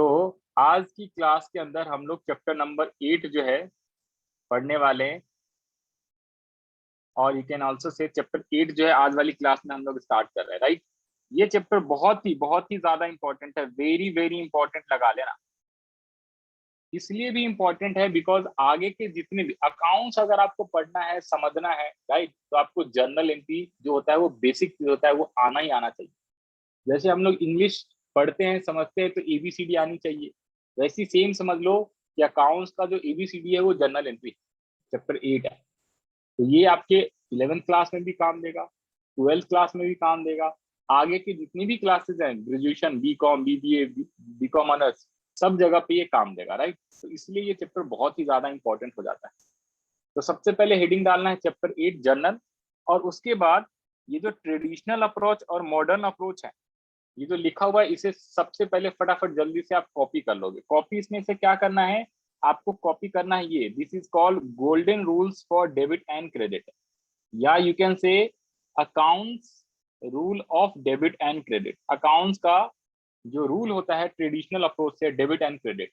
तो आज की क्लास के अंदर हम लोग चैप्टर नंबर 8 जो है पढ़ने वाले हैं, और you can also say chapter 8 जो है आज वाली क्लास में हम लोग स्टार्ट कर रहे हैं, राइट। ये चैप्टर बहुत ही ज्यादा इंपॉर्टेंट है, वेरी वेरी इंपॉर्टेंट लगा लेना। इसलिए भी इंपॉर्टेंट है बिकॉज आगे के जितने भी अकाउंट्स अगर आपको पढ़ना है, समझना है, राइट, तो आपको जर्नल एंट्री जो होता है वो बेसिक चीज होता है, वो आना ही आना चाहिए। जैसे हम लोग इंग्लिश पढ़ते हैं, समझते हैं, तो एबीसीडी आनी चाहिए, वैसी सेम समझ लो कि अकाउंट्स का जो एबीसीडी है वो जर्नल एंट्री चैप्टर 8 है। तो ये आपके 11th क्लास में भी काम देगा, 12th क्लास में भी काम देगा, आगे की जितनी भी क्लासेस हैं, graduation, BCom, BBA, BCom honours, सब जगह पे ये काम देगा, राइट। तो इसलिए ये चैप्टर बहुत ही ज्यादा इंपॉर्टेंट हो जाता है। तो सबसे पहले हेडिंग डालना है चैप्टर 8 जर्नल, और उसके बाद ये जो ट्रेडिशनल अप्रोच और मॉडर्न अप्रोच है, ये जो लिखा हुआ है, इसे सबसे पहले फटाफट जल्दी से आप कॉपी कर लोगे। कॉपी इसमें से क्या करना है, आपको कॉपी करना है ये, this is called golden rules for debit and credit, या you can say accounts rule of debit and credit. Accounts का जो रूल होता है ट्रेडिशनल अप्रोच से डेबिट एंड क्रेडिट,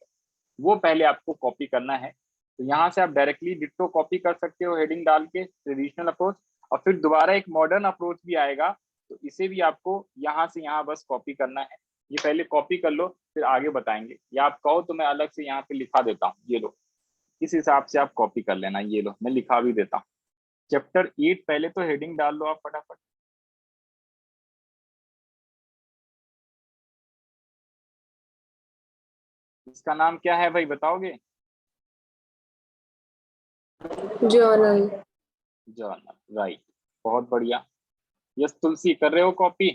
वो पहले आपको कॉपी करना है। तो यहाँ से आप डायरेक्टली डिट्टो कॉपी कर सकते हो हेडिंग डाल के ट्रेडिशनल अप्रोच, और फिर दोबारा एक मॉडर्न अप्रोच भी आएगा, तो इसे भी आपको यहाँ से यहाँ बस कॉपी करना है। ये पहले कॉपी कर लो, फिर आगे बताएंगे, या आप कहो तो मैं अलग से यहाँ पे लिखा देता हूँ, ये लो, इस हिसाब से आप कॉपी कर लेना। ये लो, मैं लिखा भी देता हूँ। चैप्टर 8 पहले तो हेडिंग डाल लो आप फटाफट। इसका नाम क्या है भाई, बताओगे? जर्नल। जर्नल, राइट, बहुत बढ़िया। यस तुलसी, कर रहे हो कॉपी?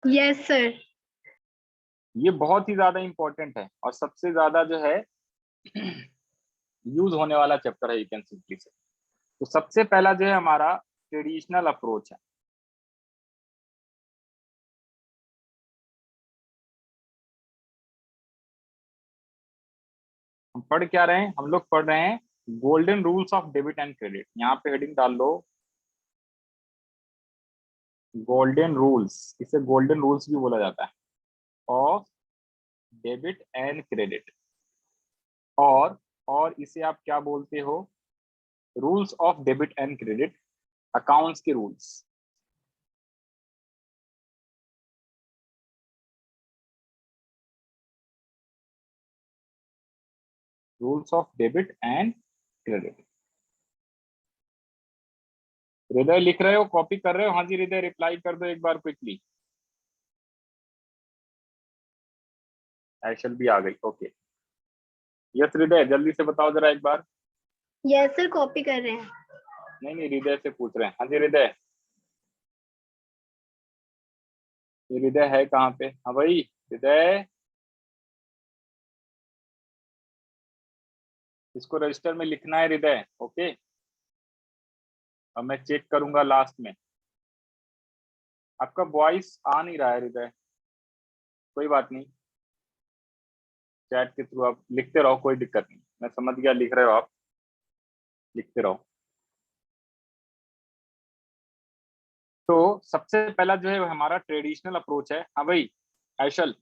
Yes sir. ये बहुत ही ज्यादा इंपॉर्टेंट है और सबसे ज्यादा जो है यूज होने वाला चैप्टर है, यू कैन सिंपली से। तो सबसे पहला जो है हमारा ट्रेडिशनल अप्रोच है। हम पढ़ क्या रहे हैं, हम लोग पढ़ रहे हैं golden rules of debit and credit. यहाँ पे हेडिंग डाल लो गोल्डन रूल्स, इसे गोल्डन रूल्स भी बोला जाता है, ऑफ डेबिट एंड क्रेडिट। और इसे आप क्या बोलते हो, rules of debit and credit, accounts के rules. Rules of debit and credit. Hriday लिख रहे हो, कॉपी कर रहे हो? हाँ जी हृदय, रिप्लाई कर दो एक बार क्विकली। ऐशल भी आ गई, ओके। यस हृदय, जल्दी से बताओ जरा एक बार। यस सर, कॉपी कर रहे हैं। नहीं नहीं, हृदय से पूछ रहे हैं। हाँ जी हृदय, ये हृदय है कहाँ पे? हाँ भाई हृदय, इसको रजिस्टर में लिखना है हृदय, ओके। और मैं चेक करूंगा लास्ट में। आपका वॉइस आ नहीं रहा है हृदय, कोई बात नहीं, चैट के थ्रू आप लिखते रहो, कोई दिक्कत नहीं। मैं समझ गया, लिख रहे हो आप, लिखते रहो। तो सबसे पहला जो है वो हमारा ट्रेडिशनल अप्रोच है। हाँ भाई ऐशल,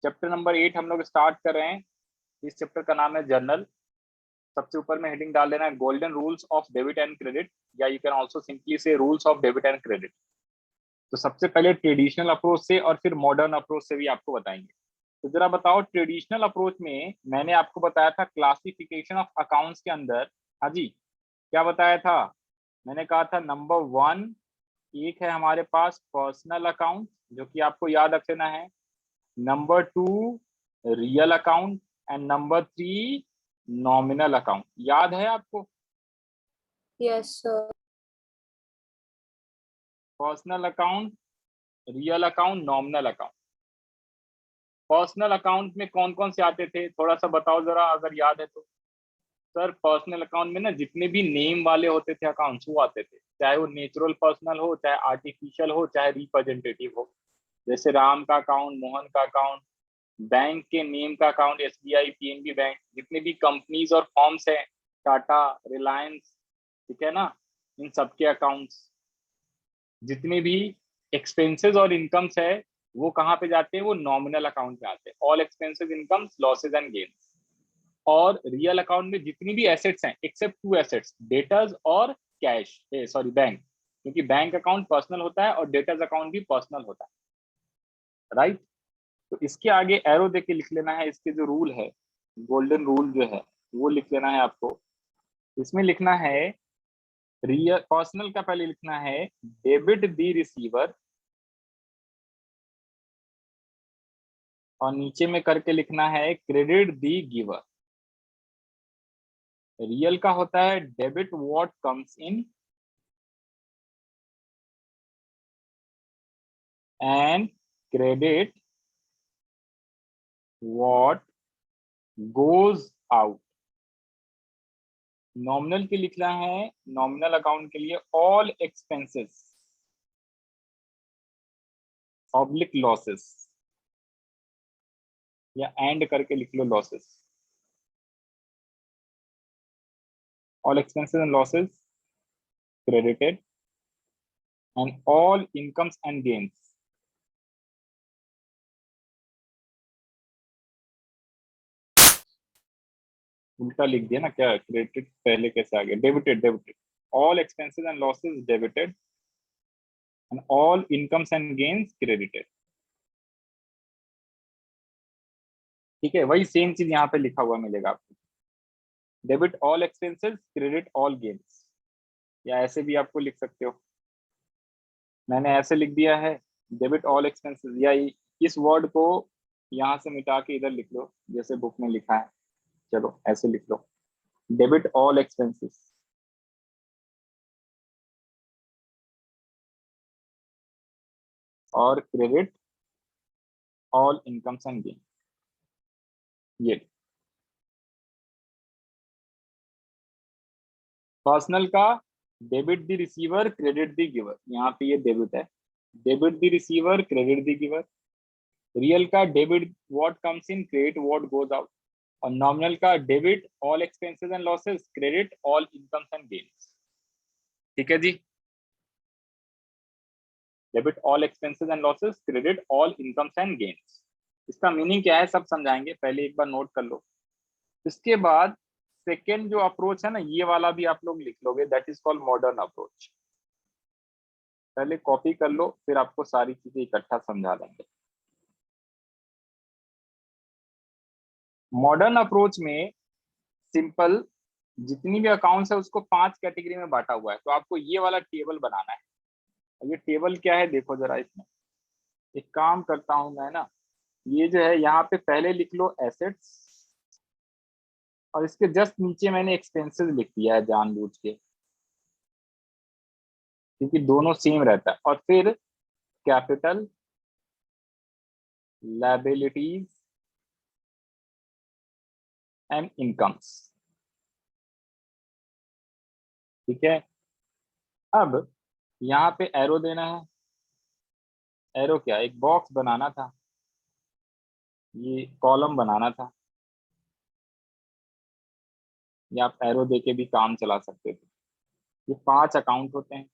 चैप्टर नंबर 8 हम लोग स्टार्ट कर रहे हैं। इस चैप्टर का नाम है जर्नल। सबसे ऊपर में हेडिंग डाल देना है golden rules of debit and credit, या यू कैन ऑल्सो सिंपली से rules of debit and credit. तो सबसे पहले ट्रेडिशनल अप्रोच से और फिर मॉडर्न अप्रोच से भी आपको बताएंगे। तो जरा बताओ, ट्रेडिशनल अप्रोच में मैंने आपको बताया था क्लासिफिकेशन ऑफ अकाउंट्स के अंदर, हाँ जी, क्या बताया था? मैंने कहा था नंबर 1, एक है हमारे पास पर्सनल अकाउंट, जो कि आपको याद रख लेना है। Number 2 real account, and number 3 nominal account. याद है आपको? Yes sir. Personal account, real account, nominal account. Personal account में कौन कौन से आते थे, थोड़ा सा बताओ जरा अगर याद है तो। सर पर्सनल अकाउंट में ना जितने भी नेम वाले होते थे अकाउंट्स वो आते थे, चाहे वो नेचुरल पर्सनल हो, चाहे आर्टिफिशियल हो, चाहे रिप्रेजेंटेटिव हो। जैसे राम का अकाउंट, मोहन का अकाउंट, बैंक के नेम का अकाउंट, एसबीआई, पीएनबी बैंक, जितने भी कंपनीज और फॉर्म्स हैं, टाटा, रिलायंस, ठीक है ना, इन सबके अकाउंट्स। जितने भी एक्सपेंसेस और इनकम्स है, वो कहाँ पे जाते हैं, वो नॉमिनल अकाउंट में आते हैं, all expenses, incomes, losses and gains. और रियल अकाउंट में जितनी भी एसेट्स हैं एक्सेप्ट टू एसेट्स, डेटर्स और कैश, सॉरी बैंक, क्योंकि बैंक अकाउंट पर्सनल होता है और डेटर्स अकाउंट भी पर्सनल होता है, राइट। तो इसके आगे एरो देके लिख लेना है, इसके जो रूल है, गोल्डन रूल जो है वो लिख लेना है आपको। इसमें लिखना है रियल पर्सनल का पहले लिखना है डेबिट द रिसीवर, और नीचे में करके लिखना है क्रेडिट द गिवर। रियल का होता है debit what comes in and credit what goes out. Nominal के लिखना है, नॉमिनल अकाउंट के लिए ऑल एक्सपेंसेस ऑब्लिक लॉसेस, या एंड करके लिख लो losses, all expenses and losses credited and all incomes and gains। उल्टा लिख दिया ना क्या, क्रेडिटेड पहले कैसे आ गया, debited, debited, all expenses and losses debited and all incomes and gains credited। ठीक है, वही सेम चीज यहाँ पे लिखा हुआ मिलेगा आपको, debit all expenses credit all gains, या ऐसे भी आपको लिख सकते हो, मैंने ऐसे लिख दिया है डेबिट ऑल एक्सपेंसेस, या इस वर्ड को यहाँ से मिटा के इधर लिख लो जैसे बुक में लिखा है, चलो ऐसे लिख लो, डेबिट ऑल एक्सपेंसेस और credit all incomes and gain. ये पर्सनल का debit the receiver credit the giver, यहाँ पे ये डेबिट है, debit the receiver credit the giver. Real का debit what comes in credit what goes out, और nominal का debit all expenses and losses credit all incomes and gains. ठीक है जी, debit all expenses and losses credit all incomes and gains. इसका meaning क्या है सब समझाएंगे, पहले एक बार नोट कर लो। इसके बाद सेकेंड जो अप्रोच है ना, ये वाला भी आप लोग लिख लोगे, that is called modern approach. पहले कॉपी कर लो, फिर आपको सारी चीजें इकट्ठा समझा देंगे। मॉडर्न अप्रोच में सिंपल जितनी भी अकाउंट्स है उसको 5 कैटेगरी में बांटा हुआ है, तो आपको ये वाला टेबल बनाना है। और ये टेबल क्या है देखो जरा, इसमें एक काम करता हूं मैं ना, ये जो है यहाँ पे पहले लिख लो एसेट्स, और इसके जस्ट नीचे मैंने एक्सपेंसेस लिख दिया है जानबूझ के, क्योंकि दोनों सेम रहता है। और फिर कैपिटल, लायबिलिटीज एंड इनकम्स। ठीक है, अब यहाँ पे एरो देना है, एरो क्या, एक बॉक्स बनाना था, ये कॉलम बनाना था, या आप एरो देके भी काम चला सकते थे। ये 5 अकाउंट होते हैं।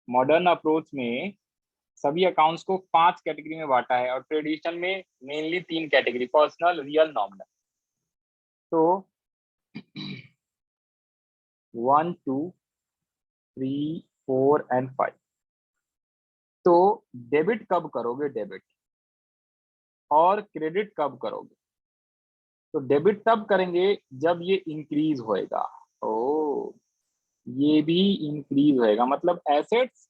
मॉडर्न अप्रोच में सभी अकाउंट्स को 5 कैटेगरी में बांटा है, और ट्रेडिशनल में mainly 3 category, personal, real, nominal. तो 1 2 3 4 एंड 5। तो डेबिट कब करोगे, डेबिट, और क्रेडिट कब करोगे, तो डेबिट तब करेंगे जब ये इंक्रीज होएगा। ओ, ये भी इंक्रीज होएगा, मतलब एसेट्स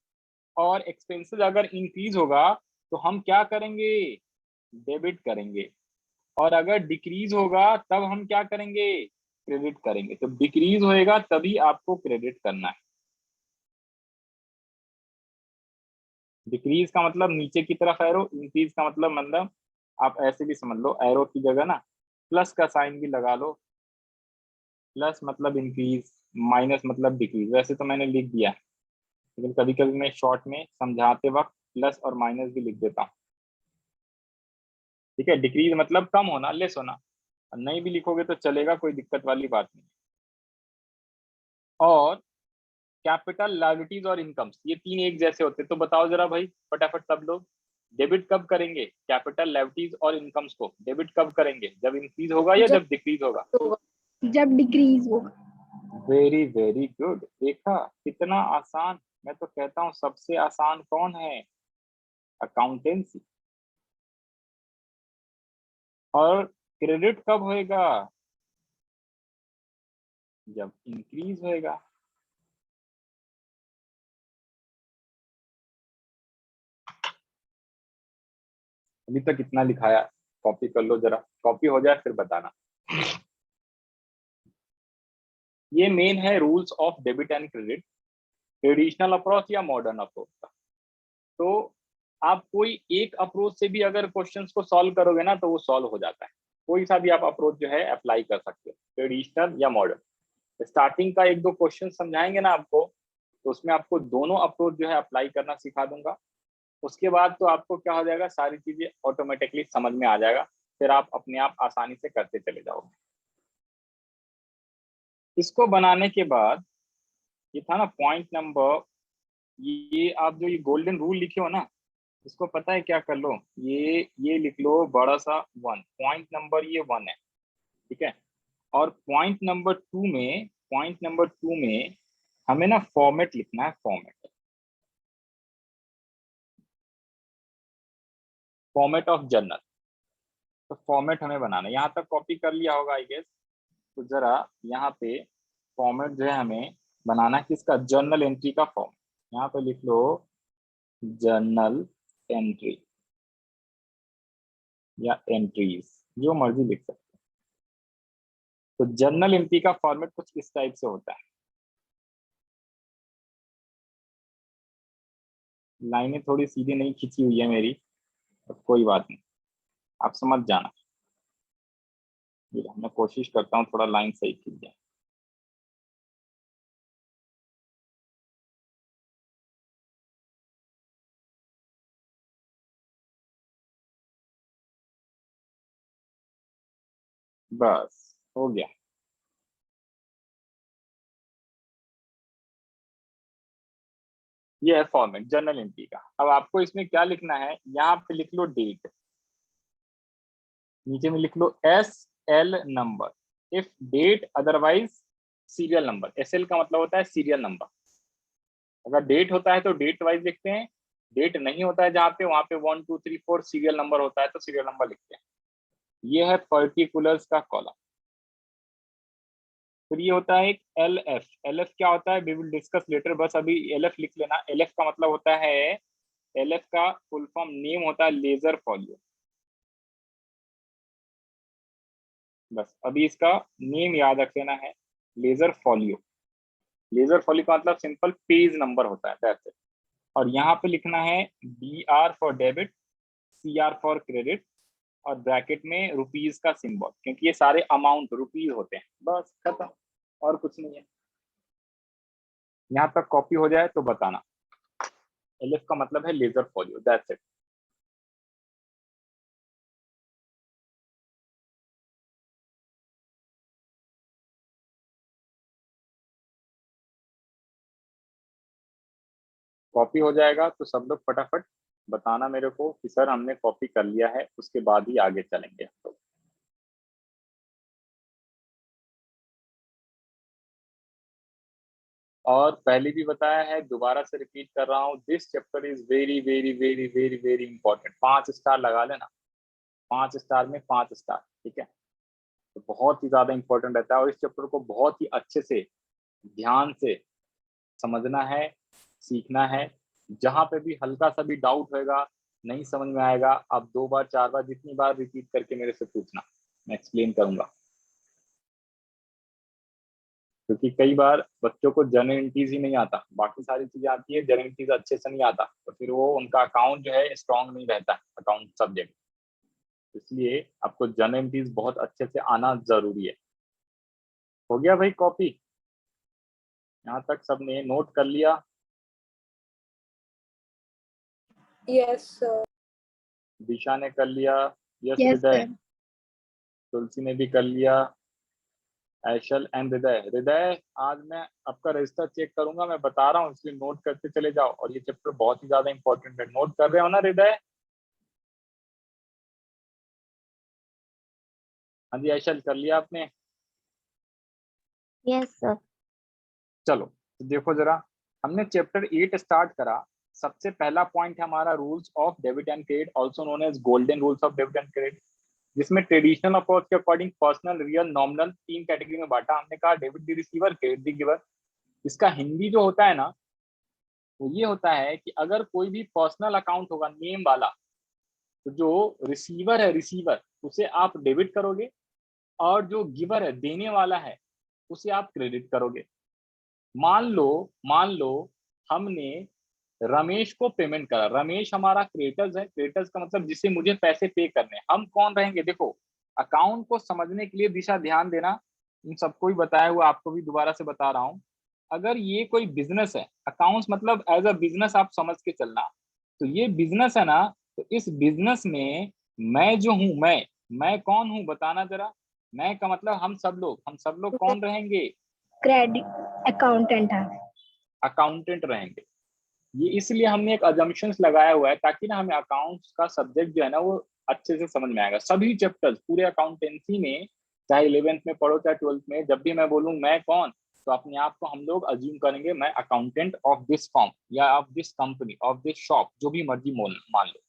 और एक्सपेंसेस अगर इंक्रीज होगा तो हम क्या करेंगे, डेबिट करेंगे। और अगर डिक्रीज होगा तब हम क्या करेंगे, क्रेडिट करेंगे। तो डिक्रीज होएगा तभी आपको क्रेडिट करना है। डिक्रीज का मतलब नीचे की तरफ एरो, इंक्रीज का मतलब आप ऐसे भी समझ लो, एरो की जगह ना प्लस का साइन भी लगा लो, प्लस मतलब इंक्रीज, माइनस मतलब डिक्रीज। वैसे तो मैंने लिख दिया है, लेकिन कभी कभी मैं शॉर्ट में समझाते वक्त प्लस और माइनस भी लिख देता हूँ। ठीक है, डिक्रीज मतलब कम होना, लेस होना। नहीं भी लिखोगे तो चलेगा, कोई दिक्कत वाली बात नहीं। और कैपिटल, लायबिलिटीज और इनकम्स, ये 3 एक जैसे होते, तो बताओ जरा भाई फटाफट सब लोग, डेबिट कब करेंगे? कैपिटल, लायबिलिटीज और इनकम्स को डेबिट कब करेंगे? जब इंक्रीज होगा या जब डिक्रीज होगा? जब डिक्रीज होगा। Very very good. देखा कितना आसान। मैं तो कहता हूँ सबसे आसान कौन है? अकाउंटेंसी। और क्रेडिट कब होएगा? जब इंक्रीज होएगा। अभी तक कितना लिखाया? कॉपी कर लो जरा, कॉपी हो जाए फिर बताना। ये मेन है rules of debit and credit, traditional approach या मॉडर्न अप्रोच का। तो आप कोई एक अप्रोच से भी अगर क्वेश्चंस को सॉल्व करोगे ना तो वो सॉल्व हो जाता है। कोई सा भी आप अप्रोच जो है अप्लाई कर सकते हो, ट्रेडिशनल या मॉडर्न। स्टार्टिंग का एक दो क्वेश्चन समझाएंगे ना आपको, तो उसमें आपको दोनों अप्रोच जो है अप्लाई करना सिखा दूंगा। उसके बाद तो आपको क्या हो जाएगा, सारी चीजें ऑटोमेटिकली समझ में आ जाएगा, फिर आप अपने आप आसानी से करते चले जाओगे। इसको बनाने के बाद ये था ना पॉइंट नंबर, ये आप जो ये गोल्डन रूल लिखे हो ना, इसको पता है क्या कर लो, ये लिख लो बड़ा सा 1, पॉइंट नंबर ये 1 है, ठीक है। और पॉइंट नंबर 2 में हमें ना फॉर्मेट लिखना है, फॉर्मेट ऑफ जर्नल। तो फॉर्मेट हमें बनाना है, यहाँ तक कॉपी कर लिया होगा आई गेस। तो जरा यहाँ पे फॉर्मेट जो है हमें बनाना है किसका? जर्नल एंट्री का फॉर्म। यहाँ पे लिख लो जर्नल एंट्री या एंट्रीज, जो मर्जी लिख सकते हो। तो जर्नल एंट्री का फॉर्मेट कुछ इस टाइप से होता है। लाइनें थोड़ी सीधी नहीं खींची हुई है मेरी, तो कोई बात नहीं, आप समझ जाना। मैं कोशिश करता हूँ थोड़ा लाइन सही खींच जाए। बस हो गया। ये है फॉर्मेट जर्नल एंट्री का। अब आपको इसमें क्या लिखना है, यहाँ पे लिख लो डेट, नीचे में लिख लो SL number, if date otherwise serial number. SL का मतलब होता है सीरियल नंबर। अगर डेट होता है तो डेट वाइज लिखते हैं, डेट नहीं होता है जहाँ पे, वहां पे 1 2 3 4 सीरियल नंबर होता है तो सीरियल नंबर लिखते हैं। ये है पर्टिकुलर्स का कॉलम। फिर ये होता है एक LF क्या होता है, वी विल डिस्कस लेटर, बस अभी LF लिख लेना। LF का मतलब होता है, LF का फुल फॉर्म नेम होता है लेजर फॉलियो। बस अभी इसका नेम याद रख लेना है, लेजर फॉलियो। लेजर फॉलियो का मतलब सिंपल पेज नंबर होता है, दैट्स इट। और यहाँ पे लिखना है DR for debit, CR for credit, और ब्रैकेट में रुपीज का सिंबल, क्योंकि ये सारे अमाउंट रुपीज होते हैं। बस खत्म, और कुछ नहीं है। यहाँ तक कॉपी हो जाए तो बताना। LF का मतलब है ledger folio, that's it. Copy हो जाएगा तो सब लोग फटाफट बताना मेरे को कि सर हमने कॉपी कर लिया है, उसके बाद ही आगे चलेंगे हम लोग। और पहले भी बताया है, दोबारा से रिपीट कर रहा हूँ, this chapter is very very very very very important. 5 star लगा लेना, 5 स्टार में 5 स्टार, ठीक है। तो बहुत ही ज्यादा इंपॉर्टेंट रहता है, और इस चैप्टर को बहुत ही अच्छे से ध्यान से समझना है, सीखना है। जहां पे भी हल्का सा भी डाउट होगा, नहीं समझ में आएगा, आप 2 बार 4 बार जितनी बार रिपीट करके मेरे से पूछना, मैं एक्सप्लेन करूंगा। क्योंकि कई बार बच्चों को जनरलिटीज ही नहीं आता, बाकी सारी चीजें आती है, जनरलिटीज अच्छे से नहीं आता, तो फिर वो उनका अकाउंट जो है स्ट्रांग नहीं रहता, अकाउंट सब्जेक्ट। इसलिए आपको जनरलिटीज बहुत अच्छे से आना जरूरी है। हो गया भाई कॉपी? यहाँ तक सबने नोट कर लिया? Yes sir. दिशा ने कर लिया? यस यस हृदय? सर। तुलसी ने भी कर लिया? ऐशल एंड हृदय, हृदय आज मैं आपका रजिस्टर चेक करूंगा, मैं बता रहा हूँ, इसलिए नोट करते चले जाओ। और ये चैप्टर बहुत ही ज्यादा इंपॉर्टेंट है, नोट कर रहे हो ना हृदय? हाँ जी आयशल, कर लिया आपने? Yes sir. चलो तो देखो जरा, हमने चैप्टर 8 स्टार्ट करा। सबसे पहला पॉइंट है हमारा rules of debit and credit, also known as golden rules of debit and credit, जिसमें ट्रेडिशनल अप्रोच के अकॉर्डिंग पर्सनल, रियल, नॉमिनल तीन कैटेगरी में बांटा। हमने कहा debit the receiver, credit the giver. इसका हिंदी जो होता है ना, वो ये होता है कि अगर कोई भी पर्सनल अकाउंट होगा नेम वाला, तो जो रिसीवर है, रिसीवर उसे आप डेबिट करोगे, और जो गिवर है, देने वाला है, उसे आप क्रेडिट करोगे। मान लो हमने रमेश को पेमेंट करा। रमेश हमारा क्रेडिटर्स है। क्रेडिटर्स का मतलब जिसे मुझे पैसे पे करने हैं। हम कौन रहेंगे? देखो, अकाउंट को समझने के लिए दिशा ध्यान देना, इन सबको ही बताया हुआ, आपको भी दोबारा से बता रहा हूं। अगर ये कोई बिजनेस है, अकाउंट्स मतलब एज अ बिजनेस आप समझ के चलना। तो ये बिजनेस है ना, तो इस बिजनेस में मैं जो हूं, मैं कौन हूं बताना जरा। मैं का मतलब हम सब लोग कौन रहेंगे? क्रेडिट अकाउंटेंट है। अकाउंटेंट रहेंगे। ये इसलिए हमने एक अजम्पशंस लगाया हुआ है, ताकि ना हमें अकाउंट्स का सब्जेक्ट जो है ना, वो अच्छे से समझ में आएगा। सभी चैप्टर्स पूरे अकाउंटेंसी में, चाहे 11th में पढ़ो चाहे 12th में, जब भी मैं बोलूँ मैं कौन, तो अपने आप को हम लोग अज्यूम करेंगे मैं अकाउंटेंट ऑफ दिस फॉर्म, या of this company, of this shop, जो भी मर्जी मान लो।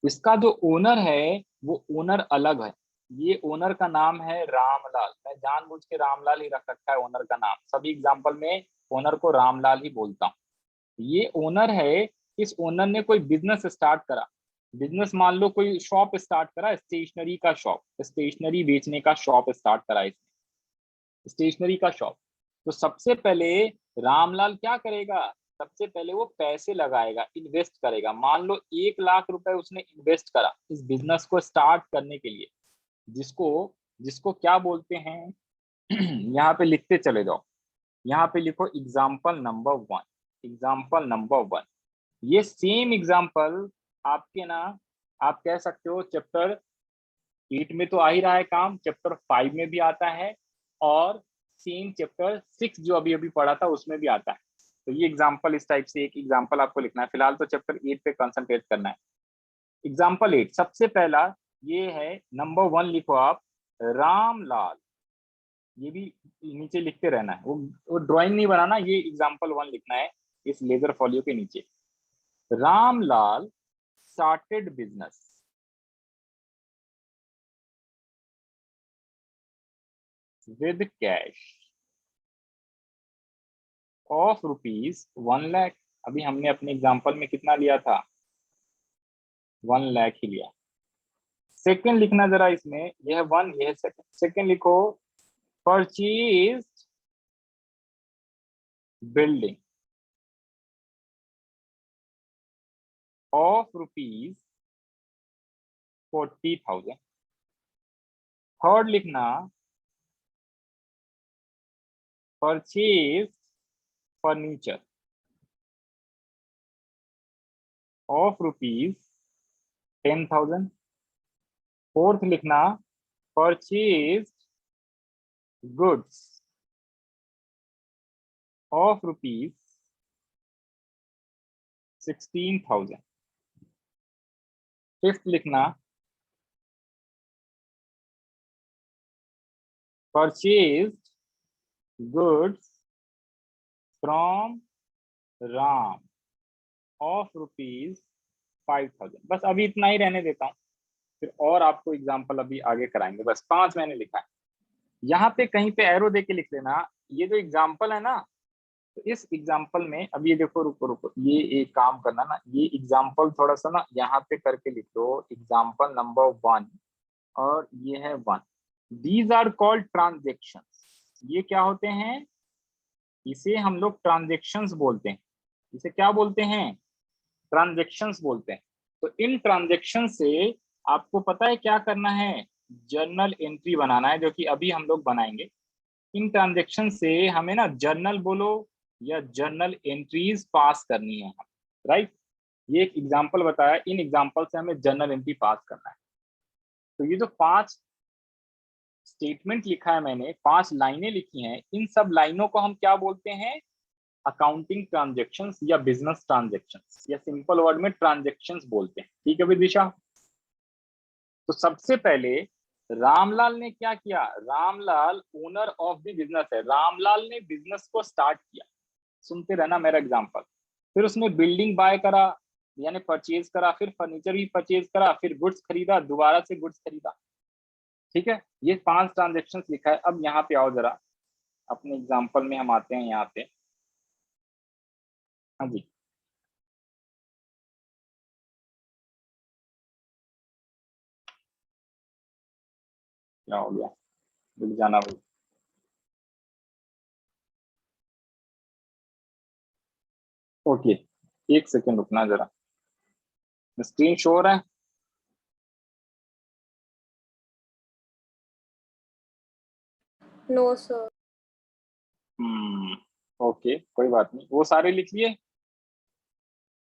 इसका जो ओनर है, वो ओनर अलग है। ये ओनर का नाम है रामलाल। मैं जानबूझ के रामलाल ही रख रखा है ओनर का नाम। सभी एग्जाम्पल में ओनर को रामलाल ही बोलता हूँ। ये ओनर है। इस ओनर ने कोई बिजनेस स्टार्ट करा। बिजनेस मान लो कोई शॉप स्टार्ट करा, स्टेशनरी का शॉप, स्टेशनरी बेचने का शॉप स्टार्ट करा इसने, स्टेशनरी का शॉप। तो सबसे पहले रामलाल क्या करेगा? सबसे पहले वो पैसे लगाएगा, इन्वेस्ट करेगा। मान लो 1 लाख रुपए उसने इन्वेस्ट करा इस बिजनेस को स्टार्ट करने के लिए, जिसको जिसको क्या बोलते हैं यहाँ पे लिखते चले जाओ। यहाँ पे लिखो एग्जाम्पल नंबर 1। एग्जाम्पल नंबर 1, ये सेम एग्जाम्पल आपके ना, आप कह सकते हो चैप्टर 8 में तो आ ही रहा है काम, चैप्टर 5 में भी आता है, और सेम चैप्टर 6 जो अभी अभी पढ़ा था उसमें भी आता है। तो ये एग्जाम्पल, इस टाइप से एक एग्जाम्पल आपको लिखना है। फिलहाल तो चैप्टर 8 पे कंसंट्रेट करना है। एग्जाम्पल 8, सबसे पहला ये है, नंबर 1 लिखो आप, रामलाल। ये भी नीचे लिखते रहना है, वो ड्राइंग नहीं बनाना, ये एग्जाम्पल 1 लिखना है इस लेजर फॉलियो के नीचे। Ramlal started business with cash of rupees 1 lakh। अभी हमने अपने एग्जांपल में कितना लिया था? 1 लाख ही लिया। सेकंड लिखना जरा इसमें, यह है 1, यह है सेकंड। सेकंड लिखो, purchase building of rupees 40,000। Third लिखना, purchase furniture of rupees 10,000। Fourth लिखना, purchase goods of rupees 16,000। Fifth लिखना, purchase goods from Ram of rupees 5,000। बस अभी इतना ही रहने देता हूँ, फिर और आपको एग्जाम्पल अभी आगे कराएंगे। बस 5 मैंने लिखा है। यहाँ पे कहीं पे एरो दे के लिख लेना। ये जो एग्जाम्पल है ना, तो इस एग्जाम्पल में, अब ये देखो, रुको रुको, ये एक काम करना ना, ये एग्जाम्पल थोड़ा सा ना यहाँ पे करके लिख दो, एग्जाम्पल नंबर 1, और ये है 1। These are called transactions. ये क्या होते हैं? इसे हम लोग ट्रांजेक्शंस बोलते हैं। इसे क्या बोलते हैं? ट्रांजेक्शंस बोलते हैं। तो इन ट्रांजेक्शन से आपको पता है क्या करना है? जर्नल एंट्री बनाना है, जो कि अभी हम लोग बनाएंगे। इन ट्रांजेक्शन से हमें ना जर्नल बोलो या जर्नल एंट्रीज पास करनी है हम, राइट। ये एक एग्जांपल बताया, इन एग्जांपल से हमें जर्नल एंट्री पास करना है। तो ये जो 5 स्टेटमेंट लिखा है मैंने, 5 लाइनें लिखी हैं, इन सब लाइनों को हम क्या बोलते हैं? अकाउंटिंग ट्रांजेक्शंस या बिजनेस ट्रांजेक्शंस, या सिंपल वर्ड में ट्रांजेक्शंस बोलते हैं। ठीक है विदिशा? तो सबसे पहले रामलाल ने क्या किया, Ramlal owner of the business है, रामलाल ने बिजनेस को स्टार्ट किया। सुनते रहना मेरा एग्जांपल। फिर उसने बिल्डिंग बाय करा यानी परचेज करा, फिर फर्नीचर भी परचेज करा, फिर गुड्स खरीदा, दोबारा से गुड्स खरीदा। ठीक है, ये 5 ट्रांजेक्शन लिखा है। अब यहाँ पे आओ जरा, अपने एग्जाम्पल में हम आते हैं यहाँ पे। हाँ जी, क्या हो गया, रुक जाना भाई। ओके, एक सेकेंड रुकना जरा, स्क्रीन शो हो रहा है। No sir. ओके, कोई बात नहीं, वो सारे लिख लिए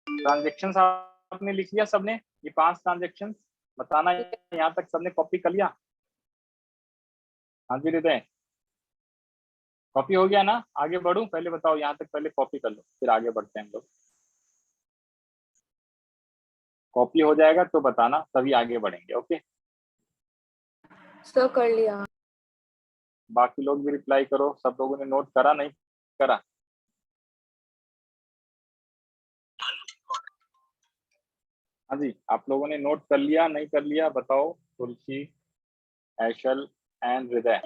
ट्रांजेक्शन आपने लिख लिया सबने, ये 5 ट्रांजेक्शन बताना, यहाँ तक सबने कॉपी कर लिया। हाँ जी हृदय, कॉपी हो गया ना, आगे बढ़ूं, पहले बताओ यहाँ तक, पहले कॉपी कर लो फिर आगे बढ़ते हैं हम लोग। कॉपी हो जाएगा तो बताना, तभी आगे बढ़ेंगे। ओके, सर कर लिया। बाकी लोग भी रिप्लाई करो, सब लोगों ने नोट करा नहीं करा। हाँ जी, आप लोगों ने नोट कर लिया नहीं कर लिया बताओ, तुलसी, ऐशल एंड हृदय।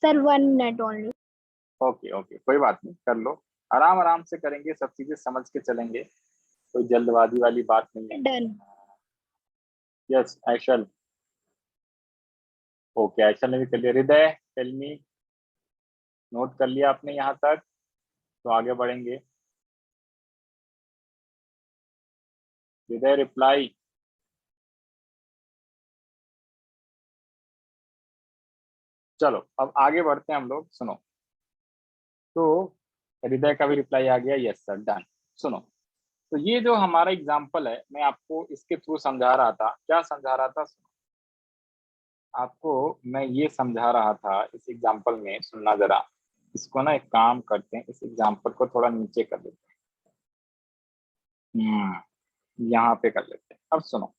Sir 1 minute only. Okay okay, कोई बात नहीं, कर लो, आराम आराम से करेंगे, सब चीजें समझ के चलेंगे, कोई जल्दबाजी वाली बात नहीं है। डन। यस ऐशल, ओके ऐशल ने भी कर लिया। हृदय टेल मी, नोट कर लिया आपने यहाँ तक, तो आगे बढ़ेंगे। हृदय रिप्लाई। चलो अब आगे बढ़ते हैं हम लोग, सुनो। तो हृदय का भी रिप्लाई आ गया, यस सर, डन। सुनो, तो ये जो हमारा एग्जाम्पल है, मैं आपको इसके थ्रू समझा रहा था, क्या समझा रहा था, सुनो। आपको मैं ये समझा रहा था इस एग्जाम्पल में, सुनना जरा। इसको ना एक काम करते हैं, इस एग्जाम्पल को थोड़ा नीचे कर देते हैं, यहाँ पे कर लेते हैं। अब सुनो,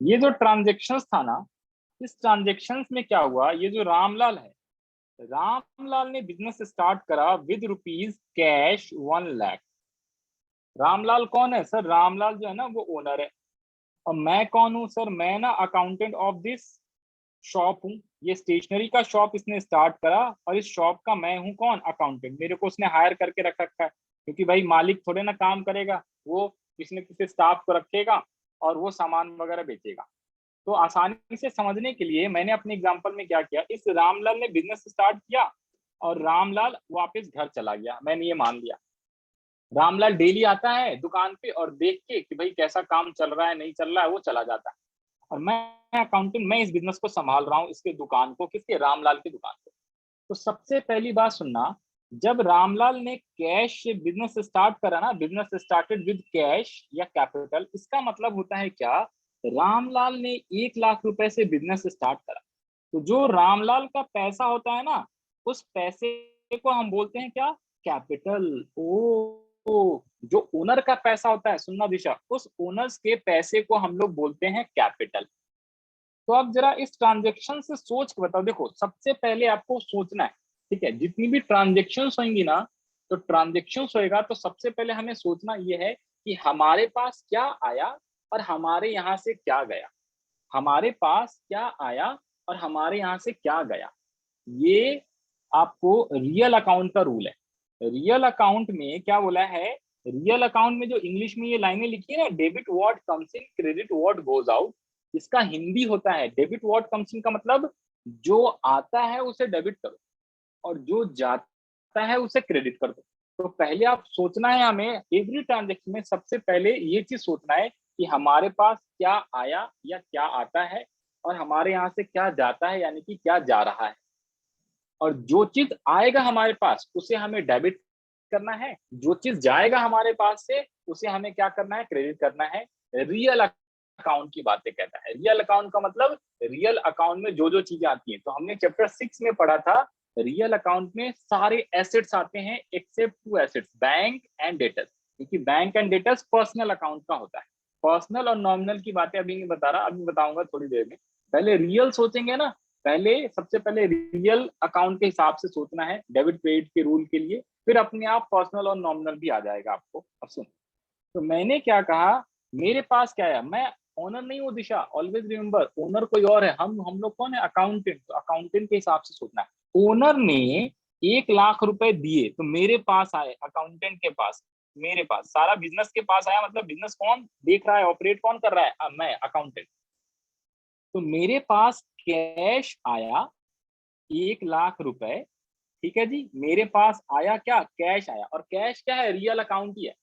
ये जो ट्रांजेक्शन्स था ना, इस ट्रांजेक्शन्स में क्या हुआ, ये जो रामलाल है, रामलाल ने बिजनेस स्टार्ट करा with rupees cash 1 lakh. Ramlal कौन है सर, रामलाल जो है ना वो ओनर है, और मैं कौन हूं सर, मैं ना अकाउंटेंट ऑफ दिस शॉप हूँ। ये स्टेशनरी का शॉप इसने स्टार्ट करा, और इस शॉप का मैं हूँ कौन, अकाउंटेंट। मेरे को उसने हायर करके रख रखा है, क्योंकि भाई मालिक थोड़े ना काम करेगा, वो किसी न किसी स्टाफ को रखेगा और वो सामान वगैरह बेचेगा। तो आसानी से समझने के लिए मैंने अपने एग्जांपल में क्या किया, इस रामलाल ने बिजनेस स्टार्ट किया और रामलाल वापस घर चला गया, मैंने ये मान लिया। रामलाल डेली आता है दुकान पे और देख के कि भाई कैसा काम चल रहा है नहीं चल रहा है, वो चला जाता है। और मैं अकाउंटेंट, मैं इस बिजनेस को संभाल रहा हूँ, इसके दुकान को, किसके, रामलाल की दुकान को। तो सबसे पहली बात सुनना, जब रामलाल ने कैश से बिजनेस स्टार्ट करा ना, बिजनेस स्टार्टेड विद कैश या कैपिटल, इसका मतलब होता है क्या, रामलाल ने 1 लाख रुपए से बिजनेस स्टार्ट करा। तो जो रामलाल का पैसा होता है ना, उस पैसे को हम बोलते हैं क्या, कैपिटल। ओ, जो ओनर का पैसा होता है, सुनना दिशा, उस ओनर्स के पैसे को हम लोग बोलते हैं कैपिटल। तो आप जरा इस ट्रांजेक्शन से सोच के बताओ, देखो सबसे पहले आपको सोचना है, ठीक है, जितनी भी ट्रांजेक्शन होंगी ना, तो ट्रांजेक्शन होएगा तो सबसे पहले हमें सोचना यह है कि हमारे पास क्या आया और हमारे यहाँ से क्या गया। हमारे पास क्या आया और हमारे यहाँ से क्या गया, ये आपको रियल अकाउंट का रूल है। रियल अकाउंट में क्या बोला है, रियल अकाउंट में जो इंग्लिश में ये लाइनें लिखी है ना, debit what comes in, credit what goes out, इसका हिंदी होता है, डेबिट व्हाट कम्स इन का मतलब जो आता है उसे डेबिट करो और जो जाता है उसे क्रेडिट कर दो। तो पहले आप सोचना है, हमें एवरी ट्रांजेक्शन में सबसे पहले ये चीज सोचना है कि हमारे पास क्या आया या क्या आता है और हमारे यहाँ से क्या जाता है यानी कि क्या जा रहा है। और जो चीज आएगा हमारे पास उसे हमें डेबिट करना है, जो चीज जाएगा हमारे पास से उसे हमें क्या करना है, क्रेडिट करना है। रियल अकाउंट की बातें कहता है। रियल अकाउंट का मतलब रियल अकाउंट में जो जो चीजें आती हैं, तो हमने चैप्टर 6 में पढ़ा था, रियल अकाउंट में सारे एसेट्स आते हैं except 2 assets, bank and debtors, क्योंकि bank and debtors personal account का होता है। पर्सनल और नॉमिनल की बातें अभी नहीं बता रहा, अभी बताऊंगा थोड़ी देर में। पहले रियल सोचेंगे ना, पहले सबसे पहले रियल अकाउंट के हिसाब से सोचना है डेबिट क्रेडिट के रूल के लिए, फिर अपने आप पर्सनल और नॉमिनल भी आ जाएगा आपको। अब सुन, तो मैंने क्या कहा, मेरे पास क्या है, मैं ओनर नहीं हूँ दिशा, ऑलवेज रिमेंबर ओनर कोई और है, हम लोग कौन है, अकाउंटेंट। तो अकाउंटेंट के हिसाब से सोचना है। ओनर ने 1 लाख रुपए दिए तो मेरे पास आए, अकाउंटेंट के पास, मेरे पास सारा बिजनेस के पास आया, मतलब बिजनेस कौन देख रहा है, ऑपरेट कौन कर रहा है, मैं, अकाउंटेंट। तो मेरे पास कैश आया 1 लाख रुपए, ठीक है जी, मेरे पास आया क्या, कैश आया। और कैश क्या है, रियल अकाउंट ही है।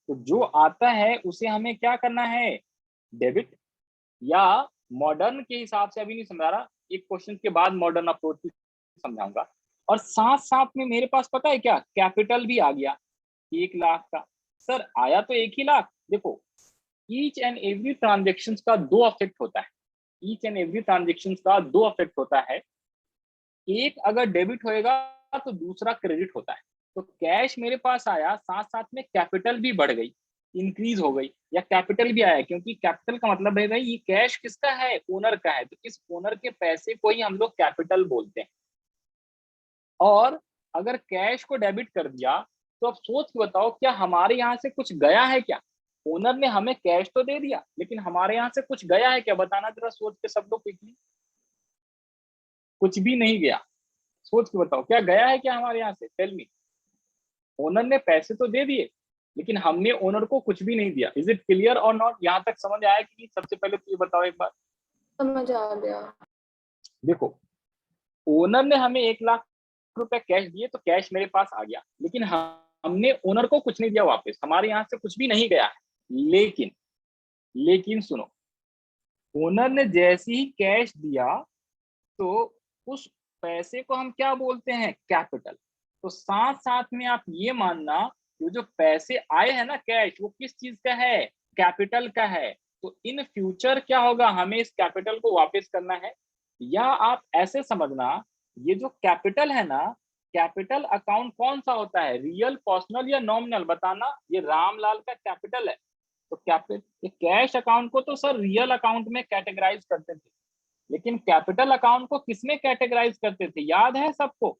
तो जो आता है उसे हमें क्या करना है, डेबिट, या मॉडर्न के हिसाब से अभी नहीं समझा रहा, एक क्वेश्चन के बाद मॉडर्न अप्रोच समझाऊंगा। और साथ साथ में मेरे पास पता है क्या, कैपिटल भी आ गया 1 लाख का। सर आया तो 1 ही लाख। देखो, ईच एंड एवरी ट्रांजेक्शन का दो अफेक्ट होता है, ईच एंड एवरी ट्रांजेक्शन का दो अफेक्ट होता है। एक अगर डेबिट होएगा तो दूसरा क्रेडिट होता है। तो कैश मेरे पास आया, साथ साथ में कैपिटल भी बढ़ गई, इंक्रीज हो गई, या कैपिटल भी आया, क्योंकि कैपिटल का मतलब है भाई ये कैश किसका है, ओनर का है, तो इस ओनर के पैसे को ही हम लोग कैपिटल बोलते हैं। और अगर कैश को डेबिट कर दिया तो अब सोच के बताओ, क्या हमारे यहाँ से कुछ गया है क्या, ओनर ने हमें कैश तो दे दिया लेकिन हमारे यहाँ से कुछ गया है क्या, बताना जरा सोच के सब लोग क्विकली। कुछ भी नहीं गया, सोच के बताओ क्या गया है क्या हमारे यहाँ से, टेल मी। ओनर ने पैसे तो दे दिए लेकिन हमने ओनर को कुछ भी नहीं दिया। इज इट क्लियर और नॉट, यहाँ तक समझ आया कि नहीं? सबसे पहले तो ये बताओ एक बार। समझ आ गया। देखो, ओनर ने हमें 1 लाख रुपए कैश दिए तो कैश मेरे पास आ गया, लेकिन हमने ओनर को कुछ नहीं दिया वापस, हमारे यहाँ से कुछ भी नहीं गया है। लेकिन सुनो, ओनर ने जैसे ही कैश दिया तो उस पैसे को हम क्या बोलते हैं, कैपिटल। तो साथ साथ में आप ये मानना, ये जो पैसे आए हैं ना कैश, वो किस चीज का है, कैपिटल का है। तो इन फ्यूचर क्या होगा, हमें इस कैपिटल को वापस करना है। या आप ऐसे समझना, ये जो कैपिटल है ना, कैपिटल अकाउंट कौन सा होता है, रियल, पर्सनल या नॉमिनल, बताना। ये रामलाल का कैपिटल है। तो कैश अकाउंट को तो सर रियल अकाउंट में कैटेगराइज करते थे, लेकिन कैपिटल अकाउंट को किसमें कैटेगराइज करते थे, याद है सबको,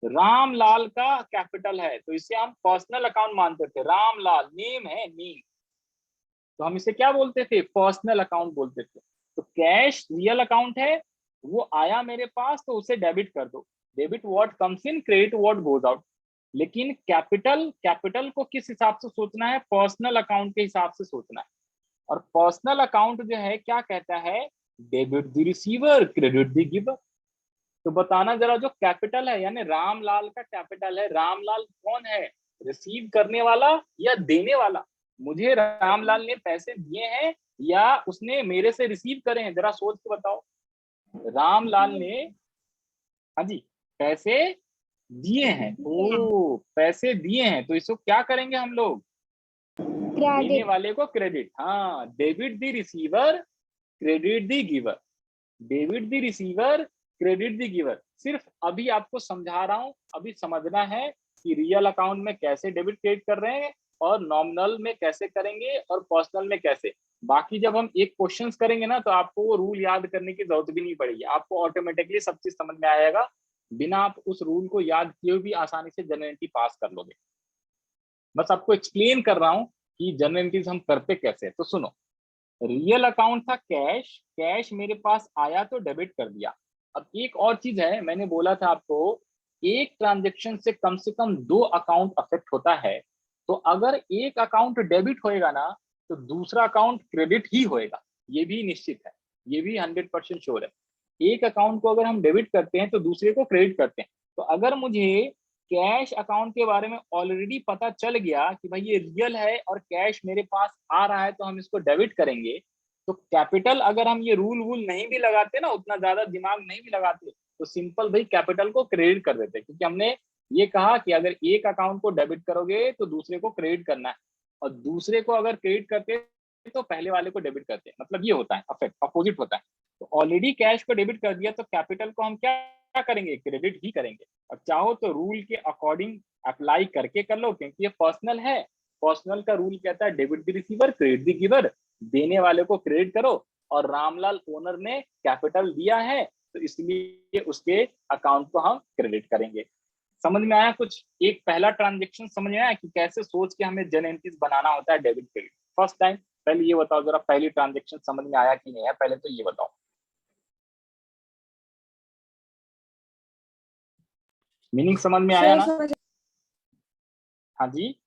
रामलाल का कैपिटल है तो इसे हम पर्सनल अकाउंट मानते थे। रामलाल नेम है, नेम, तो हम इसे क्या बोलते थे, पर्सनल अकाउंट बोलते थे। तो कैश रियल अकाउंट है, वो आया मेरे पास तो उसे डेबिट कर दो, debit what comes in, credit what goes out. लेकिन कैपिटल को किस हिसाब से सोचना है, पर्सनल अकाउंट के हिसाब से सोचना है। और पर्सनल अकाउंट जो है क्या कहता है, debit the receiver, credit the giver. तो बताना जरा, जो कैपिटल है यानी रामलाल का कैपिटल है, रामलाल कौन है, रिसीव करने वाला या देने वाला। मुझे रामलाल ने पैसे दिए हैं या उसने मेरे से रिसीव करे हैं, जरा सोच के बताओ। रामलाल ने, हाँ जी, पैसे दिए हैं, ओ पैसे दिए हैं, तो इसको क्या करेंगे हम लोग, देने क्रेडिट। वाले को क्रेडिट। हाँ, debit the receiver, credit the giver, debit the receiver, credit the giver. सिर्फ अभी आपको समझा रहा हूं, अभी समझना है कि रियल अकाउंट में कैसे डेबिट क्रेडिट कर रहे हैं, और नॉमिनल में कैसे करेंगे, और पर्सनल में कैसे। बाकी जब हम एक क्वेश्चंस करेंगे ना, तो आपको वो रूल याद करने की जरूरत भी नहीं पड़ेगी, आपको ऑटोमेटिकली सब चीज समझ में आएगा। बिना आप उस रूल को याद किए भी आसानी से जनरल पास कर लोगे। बस आपको एक्सप्लेन कर रहा हूँ कि जनरल हम करते कैसे। तो सुनो, रियल अकाउंट था कैश, कैश मेरे पास आया तो डेबिट कर दिया। अब एक और चीज है, मैंने बोला था आपको, एक ट्रांजेक्शन से कम 2 अकाउंट अफेक्ट होता है। तो अगर एक अकाउंट डेबिट होएगा ना, तो दूसरा अकाउंट क्रेडिट ही होएगा, ये भी निश्चित है, ये भी 100% श्योर है। एक अकाउंट को अगर हम डेबिट करते हैं तो दूसरे को क्रेडिट करते हैं। तो अगर मुझे कैश अकाउंट के बारे में ऑलरेडी पता चल गया कि भाई ये रियल है और कैश मेरे पास आ रहा है तो हम इसको डेबिट करेंगे, तो कैपिटल अगर हम ये रूल वूल नहीं भी लगाते ना, उतना ज्यादा दिमाग नहीं भी लगाते, तो सिंपल भाई कैपिटल को क्रेडिट कर देते, क्योंकि हमने ये कहा कि अगर एक अकाउंट को डेबिट करोगे तो दूसरे को क्रेडिट करना है, और दूसरे को अगर क्रेडिट करते तो पहले वाले को डेबिट करते हैं, मतलब ये होता है अफेक्ट, अपोजिट होता है। तो ऑलरेडी कैश को डेबिट कर दिया तो कैपिटल को हम क्या करेंगे, क्रेडिट ही करेंगे। और चाहो तो रूल के अकॉर्डिंग अप्लाई करके कर लो, क्योंकि ये पर्सनल है, पर्सनल का रूल कहता है debit the receiver, credit the giver, देने वाले को क्रेडिट करो। और रामलाल ओनर ने कैपिटल दिया है तो इसलिए उसके अकाउंट को हम क्रेडिट करेंगे। समझ में आया कुछ? एक पहला ट्रांजेक्शन समझ में आया कि कैसे सोच के हमें जर्नल एंट्रीज बनाना होता है डेबिट क्रेडिट। First time? पहले ये बताओ जरा, पहली ट्रांजेक्शन समझ में आया कि नहीं है, पहले तो ये बताओ। मीनिंग समझ में आया ना? हाँ जी।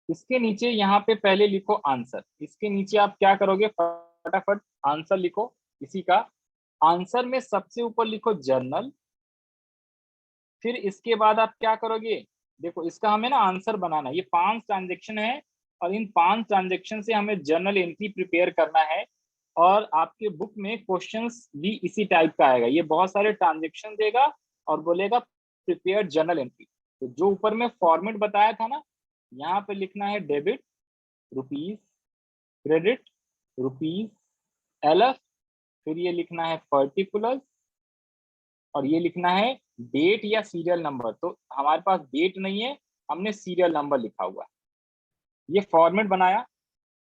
इसके नीचे यहाँ पे पहले लिखो आंसर। इसके नीचे आप क्या करोगे, फटाफट आंसर लिखो इसी का। आंसर में सबसे ऊपर लिखो जर्नल। फिर इसके बाद आप क्या करोगे, देखो इसका हमें ना आंसर बनाना है। ये 5 ट्रांजेक्शन है और इन 5 ट्रांजेक्शन से हमें जर्नल एंट्री प्रिपेयर करना है। और आपके बुक में क्वेश्चंस भी इसी टाइप का आएगा। ये बहुत सारे ट्रांजेक्शन देगा और बोलेगा प्रिपेयर जर्नल एंट्री। तो जो ऊपर में फॉर्मेट बताया था ना, यहाँ पे लिखना है debit rupees, credit rupees, LF, फिर ये लिखना है पर्टिकुलर, और ये लिखना है डेट या सीरियल नंबर। तो हमारे पास डेट नहीं है, हमने सीरियल नंबर लिखा हुआ है। ये फॉर्मेट बनाया।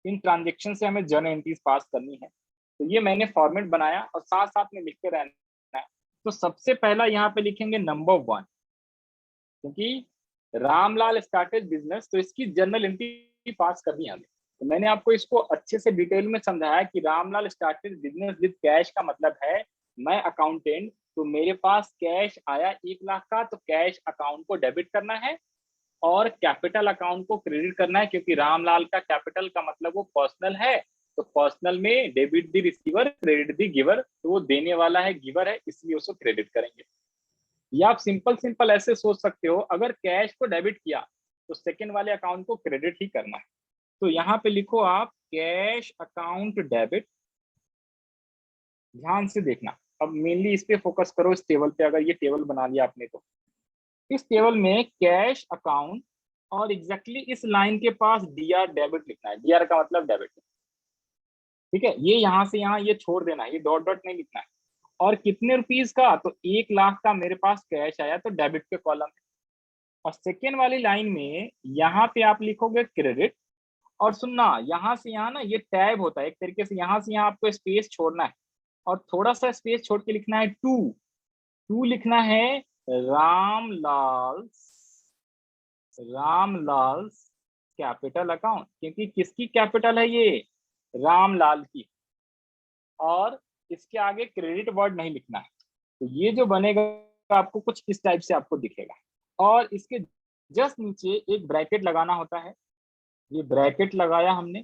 इन ट्रांजेक्शन से हमें जर्नल एंट्रीज पास करनी है, तो ये मैंने फॉर्मेट बनाया और साथ साथ में लिखते रहना है। तो सबसे पहला यहाँ पे लिखेंगे नंबर 1, क्योंकि रामलाल स्टार्टेड बिजनेस, तो इसकी जर्नल एंट्री पास करनी है हमें। तो मैंने आपको इसको अच्छे से डिटेल में समझाया कि Ramlal started business with cash का मतलब है मैं अकाउंटेंट, तो मेरे पास कैश आया 1 लाख का, तो कैश अकाउंट को डेबिट करना है और कैपिटल अकाउंट को क्रेडिट करना है, क्योंकि रामलाल का कैपिटल का मतलब वो पर्सनल है। तो पर्सनल में debit the receiver credit the giver, तो वो देने वाला है, गिवर है, इसलिए उसको क्रेडिट करेंगे। या आप सिंपल सिंपल ऐसे सोच सकते हो, अगर कैश को डेबिट किया तो सेकेंड वाले अकाउंट को क्रेडिट ही करना है। तो यहाँ पे लिखो आप कैश अकाउंट डेबिट। ध्यान से देखना, अब मेनली इस पे फोकस करो, इस टेबल पे। अगर ये टेबल बना लिया आपने तो इस टेबल में कैश अकाउंट और एग्जैक्टली इस लाइन के पास DR डेबिट लिखना है। DR का मतलब डेबिट, ठीक है। ये यहाँ से यहाँ ये छोड़ देना है, ये डॉट डॉट नहीं लिखना है। और कितने रुपीज का, तो 1 लाख का मेरे पास कैश आया, तो डेबिट के कॉलम में। और सेकेंड वाली लाइन में यहाँ पे आप लिखोगे क्रेडिट। और सुनना, यहाँ से यहाँ ना ये टैब होता है एक तरीके से, यहाँ से यहाँ आपको स्पेस छोड़ना है और थोड़ा सा स्पेस छोड़ के लिखना है टू लिखना है रामलाल कैपिटल अकाउंट, क्योंकि किसकी कैपिटल है ये, रामलाल की। और इसके आगे क्रेडिट वर्ड नहीं लिखना है। तो ये जो बनेगा आपको कुछ इस टाइप से आपको दिखेगा। और इसके जस्ट नीचे एक ब्रैकेट लगाना होता है। ये ब्रैकेट लगाया हमने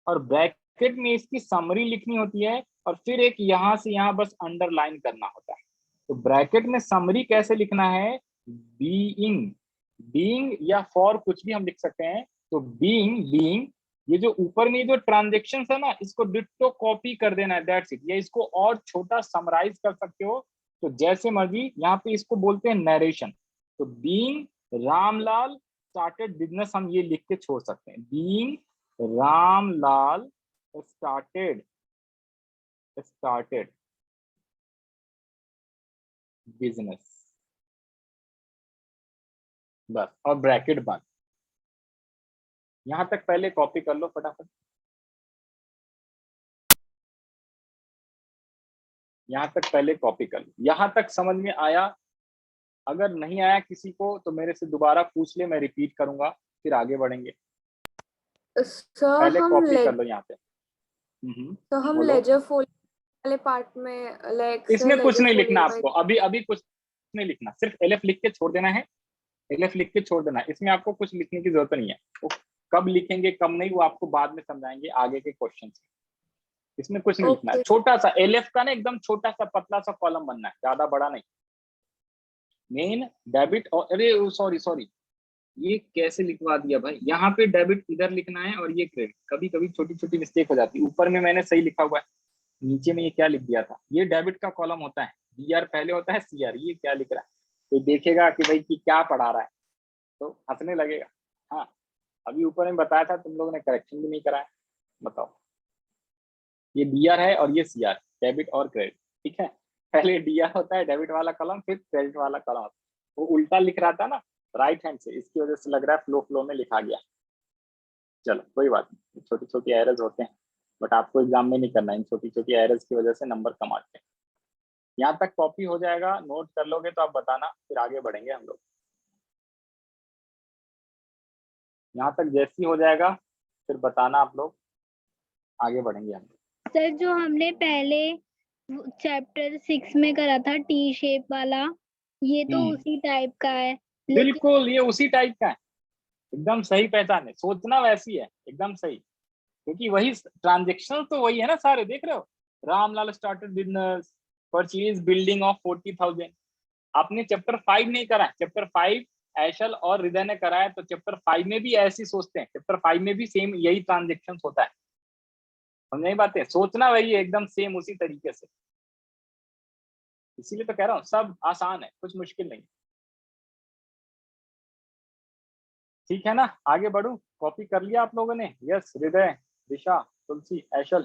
और ब्रैकेट में इसकी समरी लिखनी होती है और फिर एक यहाँ से यहाँ बस अंडरलाइन करना होता है। तो ब्रैकेट में समरी कैसे लिखना है, बीइंग या फॉर कुछ भी हम लिख सकते हैं। तो बीइंग ये जो ऊपर में जो ट्रांजेक्शन है ना, इसको डिट्टो कॉपी कर देना है, दैट्स इट। या इसको और छोटा समराइज कर सकते हो तो जैसे मर्जी। यहाँ पे इसको बोलते हैं नरेशन। तो बीइंग रामलाल स्टार्टेड बिजनेस हम ये लिख के छोड़ सकते हैं, बीइंग रामलाल स्टार्टेड बिजनेस, बस। और ब्रैकेट बंद। यहां तक पहले कॉपी कर लो फटाफट। यहां तक पहले कॉपी कर लो। यहां तक समझ में आया? अगर नहीं आया किसी को तो मेरे से दोबारा पूछ ले, मैं रिपीट करूंगा, फिर आगे बढ़ेंगे। सर पहले हम कॉपी कर लो यहाँ पे। तो हम बोलो। लेजर फोलियो वाले पार्ट में लाइक इसमें कुछ लेजर नहीं लिखना फोलियो आपको, अभी अभी कुछ नहीं लिखना, सिर्फ LF लिख के छोड़ देना है। LF लिख के छोड़ देना, इसमें आपको कुछ लिखने की जरूरत नहीं है। वो कब लिखेंगे कब नहीं वो आपको बाद में समझाएंगे आगे के क्वेश्चन। इसमें कुछ नहीं लिखना है। ओके छोटा सा LF का ना एकदम छोटा सा पतला सा कॉलम बनना है, ज्यादा बड़ा नहीं। मेन डेबिट और अरे सॉरी सॉरी, ये कैसे लिखवा दिया भाई। यहाँ पे डेबिट इधर लिखना है और ये क्रेडिट। कभी कभी छोटी छोटी मिस्टेक हो जाती है। ऊपर में मैंने सही लिखा हुआ है, नीचे में ये क्या लिख दिया था। ये डेबिट का कॉलम होता है, DR पहले होता है CR। ये क्या लिख रहा है, तो देखेगा कि भाई कि क्या पढ़ा रहा है, तो हंसने लगेगा। हाँ, अभी ऊपर में बताया था, तुम लोगों ने करेक्शन भी नहीं कराया। बताओ, ये DR है और ये CR, डेबिट और क्रेडिट, ठीक है। पहले DR होता है डेबिट वाला कॉलम, फिर क्रेडिट वाला कॉलम। वो उल्टा लिख रहा था ना राइट हैंड से, इसकी वजह से लग रहा है फ्लो में लिखा गया। चलो कोई बात नहीं, छोटी छोटी एरर्स होते हैं, बट आपको एग्जाम में नहीं करना, इन छोटी छोटी एरर्स की वजह से नंबर कम आते हैं। यहाँ तक कॉपी हो जाएगा, नोट कर लोगे तो आप बताना, फिर आगे बढ़ेंगे हम लोग। यहाँ तक जैसी हो जाएगा फिर बताना आप लोग, आगे बढ़ेंगे हम लोग। सर जो हमने पहले चैप्टर 6 में करा था टी शेप वाला, ये तो उसी टाइप का है। बिल्कुल ये उसी टाइप का है, एकदम सही पहचान है, सोचना वैसी है, एकदम सही, क्योंकि वही ट्रांजेक्शन तो वही है ना सारे, देख रहे हो। Ramlal started business, purchase building of 40,000। आपने चैप्टर 5 नहीं करा है, चैप्टर 5 ऐशल और हृदय ने करा है, तो चैप्टर 5 में भी ऐसी सोचते हैं, चैप्टर 5 में भी सेम यही ट्रांजेक्शन होता है। समझ नहीं बातें, सोचना वही है एकदम सेम उसी तरीके से, इसीलिए तो कह रहा हूँ सब आसान है, कुछ मुश्किल नहीं। ठीक है ना, आगे बढ़ू। कॉपी कर लिया आप लोगों ने? यस, हृदय, दिशा, तुलसी, ऐशल,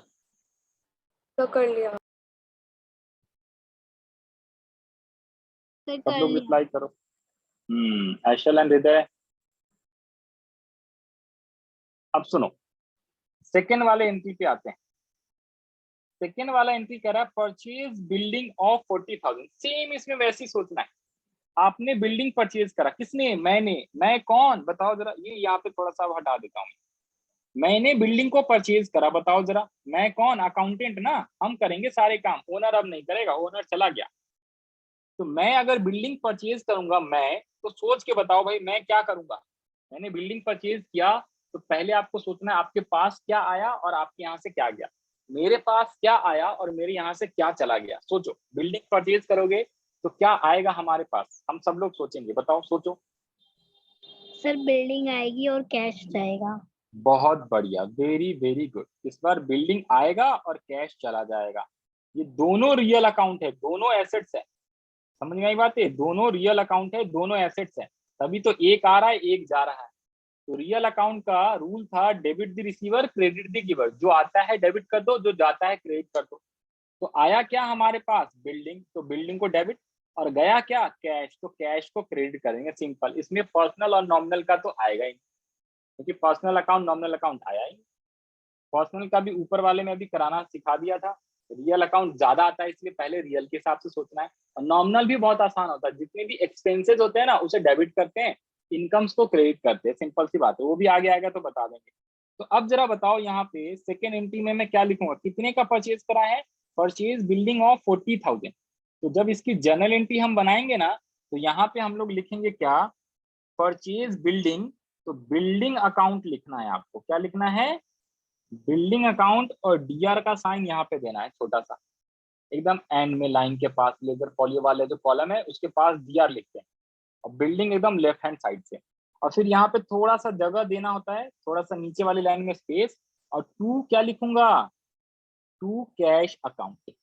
तो कर लिया। सब लोग रिप्लाई करो। ऐशल एंड हृदय। अब सुनो, सेकेंड वाले एंट्री पे आते हैं। सेकेंड वाला एंट्री कह रहा है परचेज बिल्डिंग ऑफ 40,000। सेम इसमें वैसे ही सोचना है। आपने बिल्डिंग परचेज करा, किसने? मैंने। मैं कौन बताओ जरा, ये यहाँ पे थोड़ा सा हटा देता हूँ। मैंने बिल्डिंग को परचेज करा, बताओ जरा मैं कौन? अकाउंटेंट ना, हम करेंगे सारे काम, ओनर अब नहीं करेगा, ओनर चला गया। तो मैं अगर बिल्डिंग परचेज करूंगा, मैं तो सोच के बताओ भाई मैं क्या करूंगा। मैंने बिल्डिंग परचेज किया, तो पहले आपको सोचना है आपके पास क्या आया और आपके यहाँ से क्या गया। मेरे पास क्या आया और मेरे यहाँ से क्या चला गया, सोचो। बिल्डिंग परचेज करोगे तो क्या आएगा हमारे पास, हम सब लोग सोचेंगे, बताओ सोचो। सर बिल्डिंग आएगी और कैश जाएगा। बहुत बढ़िया, वेरी वेरी गुड। इस बार बिल्डिंग आएगा और कैश चला जाएगा। ये दोनों रियल अकाउंट है, दोनों एसेट्स है। समझ में आई बात है? दोनों रियल अकाउंट है, दोनों एसेट्स है, तभी तो एक आ रहा है एक जा रहा है। तो रियल अकाउंट का रूल था debit the receiver credit the giver. जो आता है डेबिट कर दो, जो जाता है क्रेडिट कर दो। तो आया क्या हमारे पास? बिल्डिंग, तो बिल्डिंग को डेबिट, और गया क्या? कैश, तो कैश को क्रेडिट करेंगे, सिंपल। इसमें पर्सनल और नॉमिनल का तो आएगा ही, क्योंकि पर्सनल अकाउंट नॉमिनल अकाउंट आया ही। पर्सनल का भी ऊपर वाले में भी कराना सिखा दिया था। रियल अकाउंट ज्यादा आता है, इसलिए पहले रियल के हिसाब से सोचना है। और नॉमिनल भी बहुत आसान होता है, जितने भी एक्सपेंसेस होते हैं ना उसे डेबिट करते हैं, इनकम्स को क्रेडिट करते हैं, सिंपल सी बात है। वो भी आगे आएगा तो बता देंगे। तो अब जरा बताओ यहाँ पे सेकेंड एंट्री में मैं क्या लिखूंगा, कितने का परचेज करा है? Purchase building of 40,000। तो जब इसकी जर्नल एंट्री हम बनाएंगे ना, तो यहाँ पे हम लोग लिखेंगे क्या? Purchase building. तो बिल्डिंग अकाउंट लिखना है आपको, क्या लिखना है? बिल्डिंग अकाउंट, और डीआर का साइन यहाँ पे देना है छोटा सा, एकदम एंड में लाइन के पास, लेजर फॉलियो वाले जो कॉलम है उसके पास डीआर लिखते हैं, और बिल्डिंग एकदम लेफ्ट हैंड साइड से। और फिर यहाँ पे थोड़ा सा जगह देना होता है, थोड़ा सा नीचे वाली लाइन में स्पेस, और टू क्या लिखूंगा? To cash account.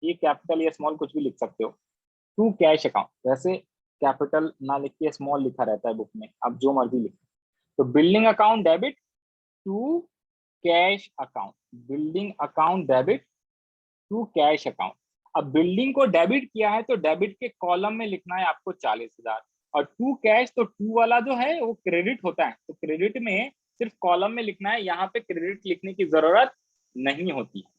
ये कैपिटल या स्मॉल कुछ भी लिख सकते हो। टू कैश अकाउंट, वैसे कैपिटल ना लिख के स्मॉल लिखा रहता है बुक में, अब जो मर्जी लिखो। तो building account debit to cash account, building account debit to cash account. अब बिल्डिंग को डेबिट किया है तो डेबिट के कॉलम में लिखना है आपको 40,000, और टू कैश, तो टू वाला जो है वो क्रेडिट होता है, तो क्रेडिट में सिर्फ कॉलम में लिखना है, यहाँ पे क्रेडिट लिखने की जरूरत नहीं होती है।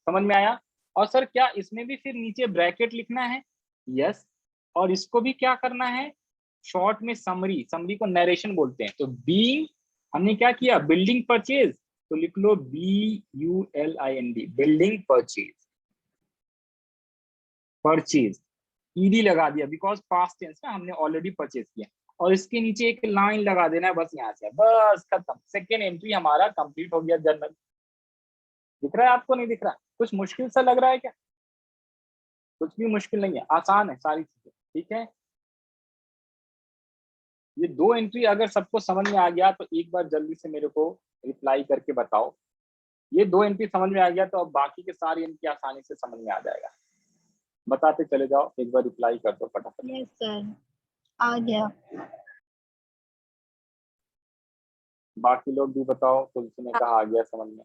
समझ में आया? और सर क्या इसमें भी फिर नीचे ब्रैकेट लिखना है? यस। और इसको भी क्या करना है? शॉर्ट में समरी, समरी को नरेशन बोलते हैं। तो बीइंग, हमने क्या किया? बिल्डिंग परचेज, तो लिख लो BULIND, building purchase. Purchase ED लगा दिया, बिकॉज पास्ट टेंस ना, हमने ऑलरेडी परचेज किया। और इसके नीचे एक लाइन लगा देना है बस, यहाँ से बस खत्म। सेकेंड एंट्री हमारा कंप्लीट हो गया जर्नल। दिख रहा है आपको? नहीं दिख रहा? कुछ मुश्किल सा लग रहा है क्या? कुछ भी मुश्किल नहीं है, आसान है सारी चीजें, ठीक है। ये दो एंट्री अगर सबको समझ में आ गया तो एक बार जल्दी से मेरे को रिप्लाई करके बताओ। ये दो एंट्री समझ में आ गया तो अब बाकी के सारी एंट्री आसानी से समझ में आ जाएगा। बताते चले जाओ, एक बार रिप्लाई कर दो फटाफट। यस सर, आ गया। बाकी लोग भी बताओ, तुलसी ने कहा आ गया समझ में।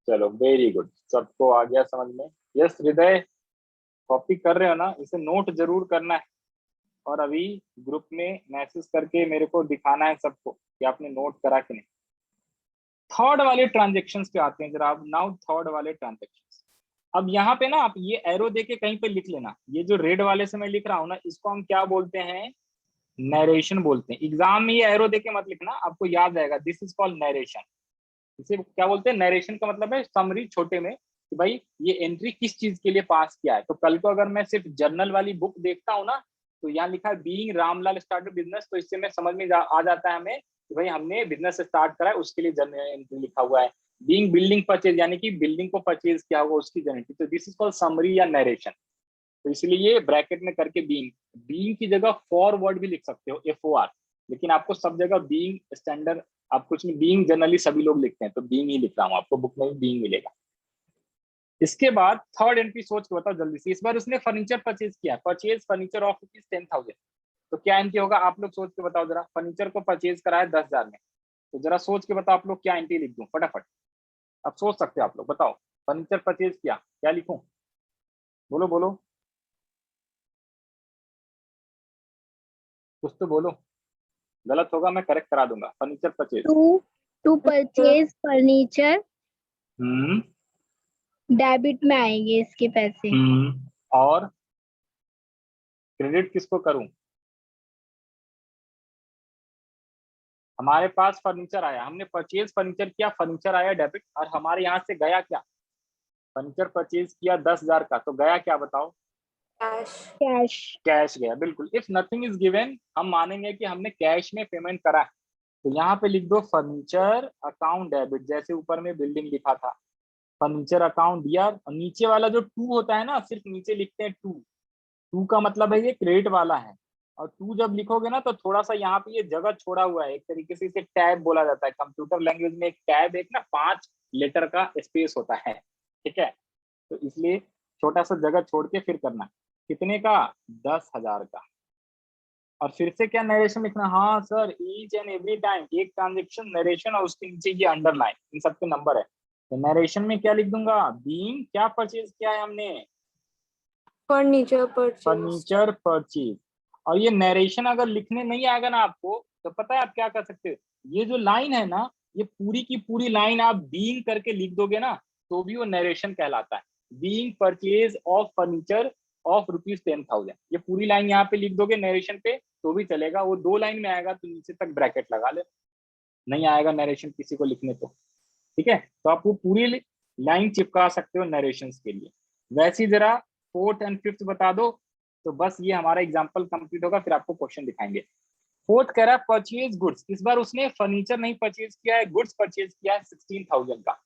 चलो वेरी गुड, सबको आ गया समझ में। यस हृदय, कॉपी कर रहे हो ना? इसे नोट जरूर करना है, और अभी ग्रुप में मैसेज करके मेरे को दिखाना है सबको कि आपने नोट करा कि नहीं। थर्ड वाले ट्रांजेक्शन पे आते हैं जरा आप, नाउ थर्ड वाले ट्रांजेक्शन। अब यहाँ पे ना आप ये एरो देके कहीं पे लिख लेना, ये जो रेड वाले से मैं लिख रहा हूँ ना, इसको हम क्या बोलते हैं, नरेशन बोलते हैं। एग्जाम में ये एरो देके मत लिखना, आपको याद रहेगा, दिस इज कॉल्ड नरेशन। इसे क्या बोलते हैं, नरेशन का मतलब है समरी छोटे में, कि भाई ये एंट्री किस चीज के लिए पास किया है। तो कल को अगर मैं सिर्फ जर्नल वाली बुक देखता हूँ ना, तो यहाँ लिखा है बीइंग रामलाल स्टार्टेड बिजनेस, तो इससे मैं समझ में आ जाता है हमें कि भाई हमने बिजनेस स्टार्ट करा है, उसके लिए जर्नल एंट्री लिखा हुआ है। बीइंग बिल्डिंग परचेज, यानी कि बिल्डिंग को परचेज किया हुआ उसकी जर्नल। तो दिस इज कॉल्ड समरी या नरेशन। तो इसलिए ये ब्रैकेट में करके बीइंग, बीइंग की जगह फॉरवर्ड भी लिख सकते हो, FOR, लेकिन आपको सब जगह बीइंग स्टैंडर्ड, आप कुछ नहीं, बीइंग जनरली सभी लोग लिखते हैं, तो बीइंग ही लिख रहा हूँ, आपको बुक में भी बीइंग मिलेगा। इसके बाद थर्ड एंट्री सोच के बताओ जल्दी से। इस बार उसने फर्नीचर परचेज किया, परचेज फर्नीचर ऑफ ₹10,000, तो क्या एंट्री होगा, आप लोग सोच के बताओ जरा। फर्नीचर को परचेज करा है 10,000 में, तो जरा सोच के बताओ आप लोग, क्या एंट्री लिख दूं फटाफट, अब सोच सकते हो आप लोग, बताओ। फर्नीचर परचेज किया, क्या लिखूं, बोलो बोलो, कुछ तो बोलो, गलत होगा मैं करेक्ट करा दूंगा। Furniture purchase, to purchase furniture, hmm debit में आएंगे इसके पैसे। और क्रेडिट किसको करूं, हमारे पास फर्नीचर आया, हमने परचेज फर्नीचर किया, फर्नीचर आया डेबिट, और हमारे यहाँ से गया क्या, फर्नीचर परचेज किया 10,000 का, तो गया क्या बताओ, कैश। कैश। कैश गया, बिल्कुल। इफ नथिंग इज गिवन, हम मानेंगे कि हमने कैश में पेमेंट करा है, तो यहाँ पे लिख दो फर्नीचर अकाउंट डेबिट, जैसे ऊपर में बिल्डिंग लिखा था, फर्नीचर अकाउंट दिया। और नीचे वाला जो टू होता है ना, सिर्फ नीचे लिखते हैं टू, टू का मतलब है ये क्रेडिट वाला है। और टू जब लिखोगे ना, तो थोड़ा सा यहाँ पे ये जगह छोड़ा हुआ है, एक तरीके से इसे टैब बोला जाता है कंप्यूटर लैंग्वेज में। एक टैब, एक ना 5 लेटर का स्पेस होता है, ठीक है, तो इसलिए छोटा सा जगह छोड़ के फिर करना। कितने का, 10,000 का। और फिर से क्या नरेशन लिखना, हाँ sir, each and every time एक ट्रांजेक्शन नरेशन, और उसके नीचे ये अंडरलाइन, इन सबके नंबर है। तो नरेशन में क्या लिख दूंगा, बीइंग क्या परचेज किया है हमने, फर्नीचर परचेज। Furniture purchase. और ये नरेशन अगर लिखने नहीं आएगा ना आपको, तो पता है आप क्या कर सकते हो, ये जो लाइन है ना, ये पूरी की पूरी लाइन आप बीइंग करके लिख दोगे ना, तो भी वो नरेशन कहलाता है। Being purchase of furniture of ₹10,000, ये पूरी लाइन यहाँ पे लिख दोगे नरेशन पे, तो भी चलेगा। वो 2 लाइन में आएगा तो नीचे तक ब्रैकेट लगा ले, नहीं आएगा नरेशन किसी को लिखने तो, ठीक है, तो आप वो पूरी लाइन चिपका सकते हो नरेशन के लिए। वैसे ही जरा फोर्थ एंड फिफ्थ बता दो, तो बस ये हमारा एग्जाम्पल कंप्लीट होगा, फिर आपको क्वेश्चन दिखाएंगे। फोर्थ कह रहा है परचेज गुड्स, इस बार उसने फर्नीचर नहीं परचेज किया है, गुड्स परचेज किया है 16,000 का,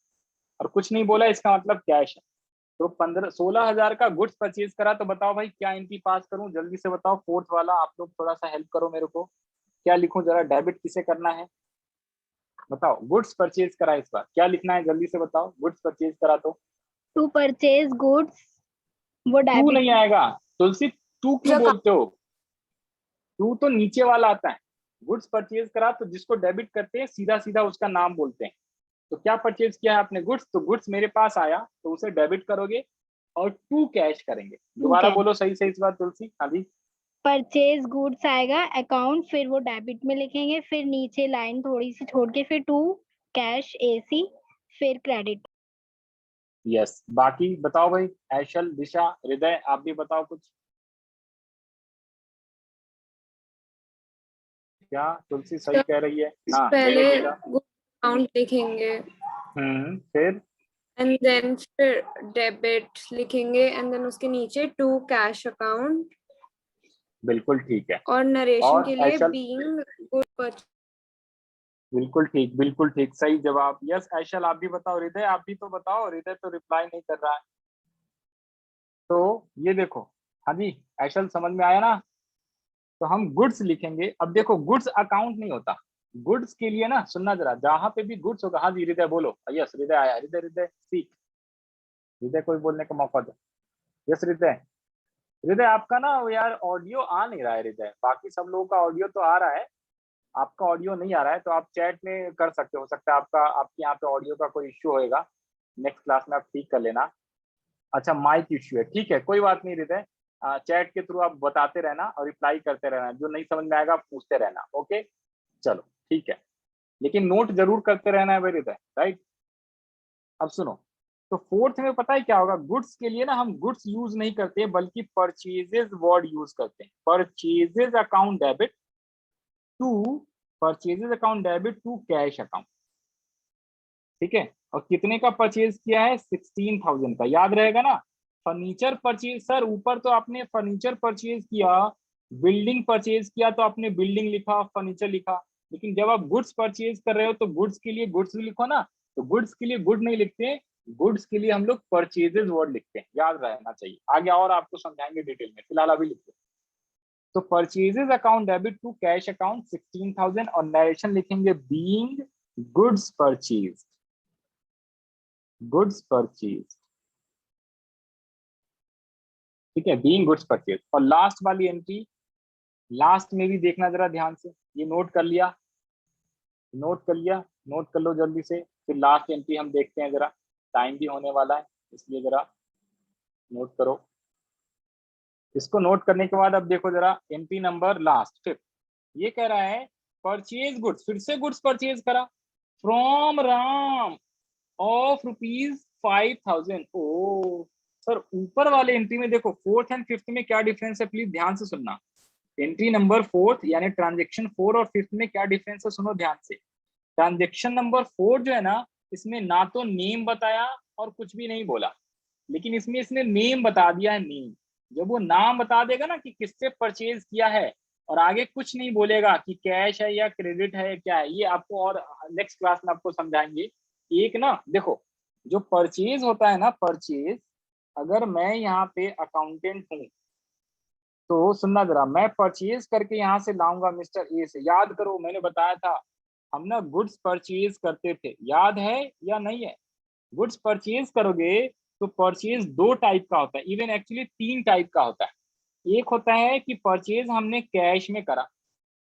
और कुछ नहीं बोला, इसका मतलब कैश है। तो 16,000 का गुड्स परचेज करा, तो बताओ भाई क्या एंट्री पास करूं, जल्दी से बताओ। फोर्थ वाला आप लोग थोड़ा सा हेल्प करो मेरे को, क्या लिखूं जरा, डेबिट किसे करना है बताओ। गुड्स परचेज करा, इस बार क्या लिखना है जल्दी से बताओ, गुड्स परचेज करा तो। टू परचेज गुड्स, वो टू डेबिट। नहीं आएगा तुलसी, टू क्यों बोलते हो, टू तो नीचे वाला आता है। गुड्स परचेज करा, तो जिसको डेबिट करते हैं सीधा सीधा उसका नाम बोलते हैं। तो क्या परचेज किया है आपने, गुड्स, तो गुड्स मेरे पास आया, तो उसे डेबिट करोगे, और टू कैश करेंगे। दोबारा बोलो सही से इस बार तुलसी, हाँ जी। परचेज गुड्स आएगा अकाउंट, फिर वो डेबिट में लिखेंगे, फिर नीचे लाइन थोड़ी सी छोड़ के फिर टू कैश AC, फिर क्रेडिट। यस, बाकी बताओ भाई, ऐशल, दिशा, हृदय, आप भी बताओ कुछ। क्या तुलसी सही कह रही है, हाँ पहले बोलो दिशा। अकाउंट लिखेंगे, फिर एंड देन फिर डेबिट लिखेंगे, एंड देन उसके नीचे टू कैश अकाउंट, बिल्कुल ठीक है। और नरेशन के और लिए ऐशल, बीइंग गुड परचेज। बिल्कुल ठीक, बिल्कुल ठीक, सही जवाब। यस ऐशल, आप भी बताओ। हृदय आप भी तो बताओ, हृदय तो रिप्लाई नहीं कर रहा है। तो ये देखो, हाँ जी, ऐशल समझ में आया ना। तो हम गुड्स लिखेंगे। अब देखो, गुड्स अकाउंट नहीं होता, गुड्स के लिए ना, सुनना जरा, जहां पे भी गुड्स होगा, हाँ जी हृदय बोलो, यस हृदय आया, हृदय, हृदय सीख, हृदय कोई बोलने का मौका दो। यस हृदय, हृदय आपका ना वो यार ऑडियो आ नहीं रहा है हृदय, बाकी सब लोगों का ऑडियो तो आ रहा है, आपका ऑडियो नहीं आ रहा है। तो आप चैट में कर सकते हो सकता है आपका, आपके यहाँ पे ऑडियो का कोई इश्यू होएगा, नेक्स्ट क्लास में आप ठीक कर लेना। अच्छा माइक इश्यू है, ठीक है, कोई बात नहीं हृदय, चैट के थ्रू आप बताते रहना और रिप्लाई करते रहना, जो नहीं समझ में आएगा आप पूछते रहना, ओके चलो ठीक है। लेकिन नोट जरूर करते रहना है मेरे इधर, राइट। अब सुनो, तो फोर्थ में पता है क्या होगा, गुड्स के लिए ना हम गुड्स यूज नहीं करते बल्कि परचेजेस वर्ड यूज करते हैं। Purchases account debit to purchases account debit to cash account, ठीक है। और कितने का परचेज किया है, 16,000 का, याद रहेगा ना। फर्नीचर परचेज, सर ऊपर तो आपने फर्नीचर परचेज किया, बिल्डिंग परचेज किया तो आपने बिल्डिंग लिखा, फर्नीचर लिखा, लेकिन जब आप गुड्स परचेज कर रहे हो तो गुड्स के लिए गुड्स लिखो ना। तो गुड्स के लिए गुड नहीं लिखते, गुड्स के लिए हम लोग परचेजेस वर्ड लिखते हैं, याद रहना चाहिए। आगे और आपको समझाएंगे डिटेल में, फिलहाल अभी लिखते हैं। तो purchases account debit to cash account 16,000 और नरेशन लिखेंगे being goods purchase, goods purchase, ठीक है, बीइंग गुड्स परचेज। और लास्ट वाली एंट्री, लास्ट में भी देखना जरा ध्यान से, ये नोट कर लिया, नोट कर लिया, नोट कर लो जल्दी से। फिर लास्ट एंट्री हम देखते हैं जरा, टाइम भी होने वाला है इसलिए जरा नोट करो। इसको नोट करने के बाद अब देखो जरा एंट्री नंबर लास्ट फिफ्थ, ये कह रहा है परचेज गुड्स, फिर से गुड्स परचेज करा फ्रॉम राम ऑफ ₹5,000। ओ सर, ऊपर वाले एंट्री में देखो फोर्थ एंड फिफ्थ में क्या डिफरेंस है, प्लीज ध्यान से सुनना। एंट्री नंबर फोर्थ यानी ट्रांजेक्शन 4 और फिफ्थ में क्या डिफरेंस है, सुनो ध्यान से। ट्रांजेक्शन नंबर 4 जो है ना, इसमें ना तो नेम बताया और कुछ भी नहीं बोला, लेकिन इसमें इसने नेम बता दिया है, नेम। जब वो नाम बता देगा ना कि किससे परचेज किया है और आगे कुछ नहीं बोलेगा कि कैश है या क्रेडिट है क्या है, ये आपको और नेक्स्ट क्लास में आपको समझाएंगे। एक ना देखो, जो परचेज होता है ना, परचेज, अगर मैं यहाँ पे अकाउंटेंट हूँ तो सुनना जरा, मैं परचेज करके यहाँ से लाऊंगा मिस्टर ए से, याद करो मैंने बताया था हम ना गुड्स परचेज करते थे, याद है या नहीं है। गुड्स परचेज करोगे तो परचेज 2 टाइप का होता है, इवन एक्चुअली 3 टाइप का होता है। एक होता है कि परचेज हमने कैश में करा,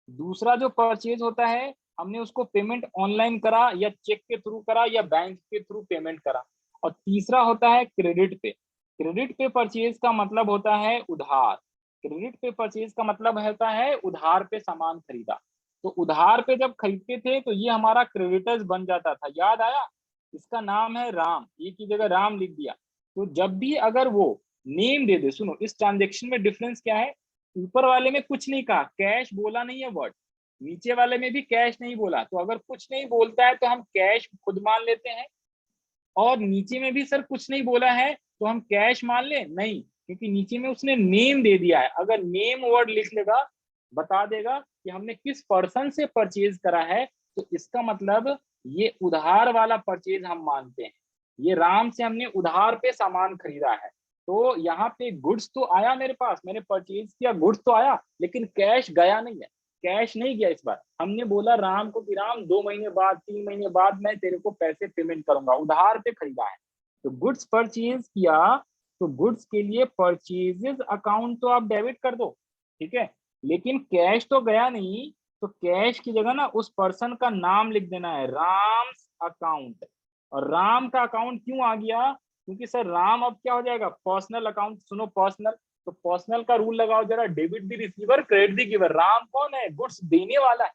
दूसरा जो परचेज होता है हमने उसको पेमेंट ऑनलाइन करा या चेक के थ्रू करा या बैंक के थ्रू पेमेंट करा, और तीसरा होता है क्रेडिट पे। क्रेडिट पे परचेज का मतलब होता है उधार, क्रेडिट पे परचेज का मतलब होता है उधार पे सामान खरीदा। तो उधार पे जब खरीदते थे तो ये हमारा क्रेडिटर्स बन जाता था, याद आया। इसका नाम है राम, ये की जगह राम लिख दिया। तो जब भी अगर वो नेम दे दे, सुनो इस ट्रांजेक्शन में डिफरेंस क्या है, ऊपर वाले में कुछ नहीं कहा, कैश बोला नहीं है वर्ड, नीचे वाले में भी कैश नहीं बोला। तो अगर कुछ नहीं बोलता है तो हम कैश खुद मान लेते हैं, और नीचे में भी सर कुछ नहीं बोला है तो हम कैश मान ले नहीं, क्योंकि नीचे में उसने नेम दे दिया है। अगर नेम वर्ड लिख लेगा, बता देगा कि हमने किस पर्सन से परचेज करा है, तो इसका मतलब ये उधार वाला परचेज हम मानते हैं। ये राम से हमने उधार पे सामान खरीदा है, तो यहाँ पे गुड्स तो आया मेरे पास, मैंने परचेज किया, गुड्स तो आया, लेकिन कैश गया नहीं है, कैश नहीं गया। इस बार हमने बोला राम को कि राम 2 महीने बाद 3 महीने बाद मैं तेरे को पैसे पेमेंट करूंगा, उधार पे खरीदा है। तो गुड्स परचेज किया, तो गुड्स के लिए परचेजेस अकाउंट तो आप डेबिट कर दो, ठीक है, लेकिन कैश तो गया नहीं। तो कैश की जगह ना उस पर्सन का नाम लिख देना है, राम्स अकाउंट। और राम का अकाउंट क्यों आ गया, क्योंकि सर राम अब क्या हो जाएगा, पर्सनल अकाउंट। सुनो पर्सनल, तो पर्सनल का रूल लगाओ जरा, debit the receiver credit the giver. Ram कौन है, गुड्स देने वाला है,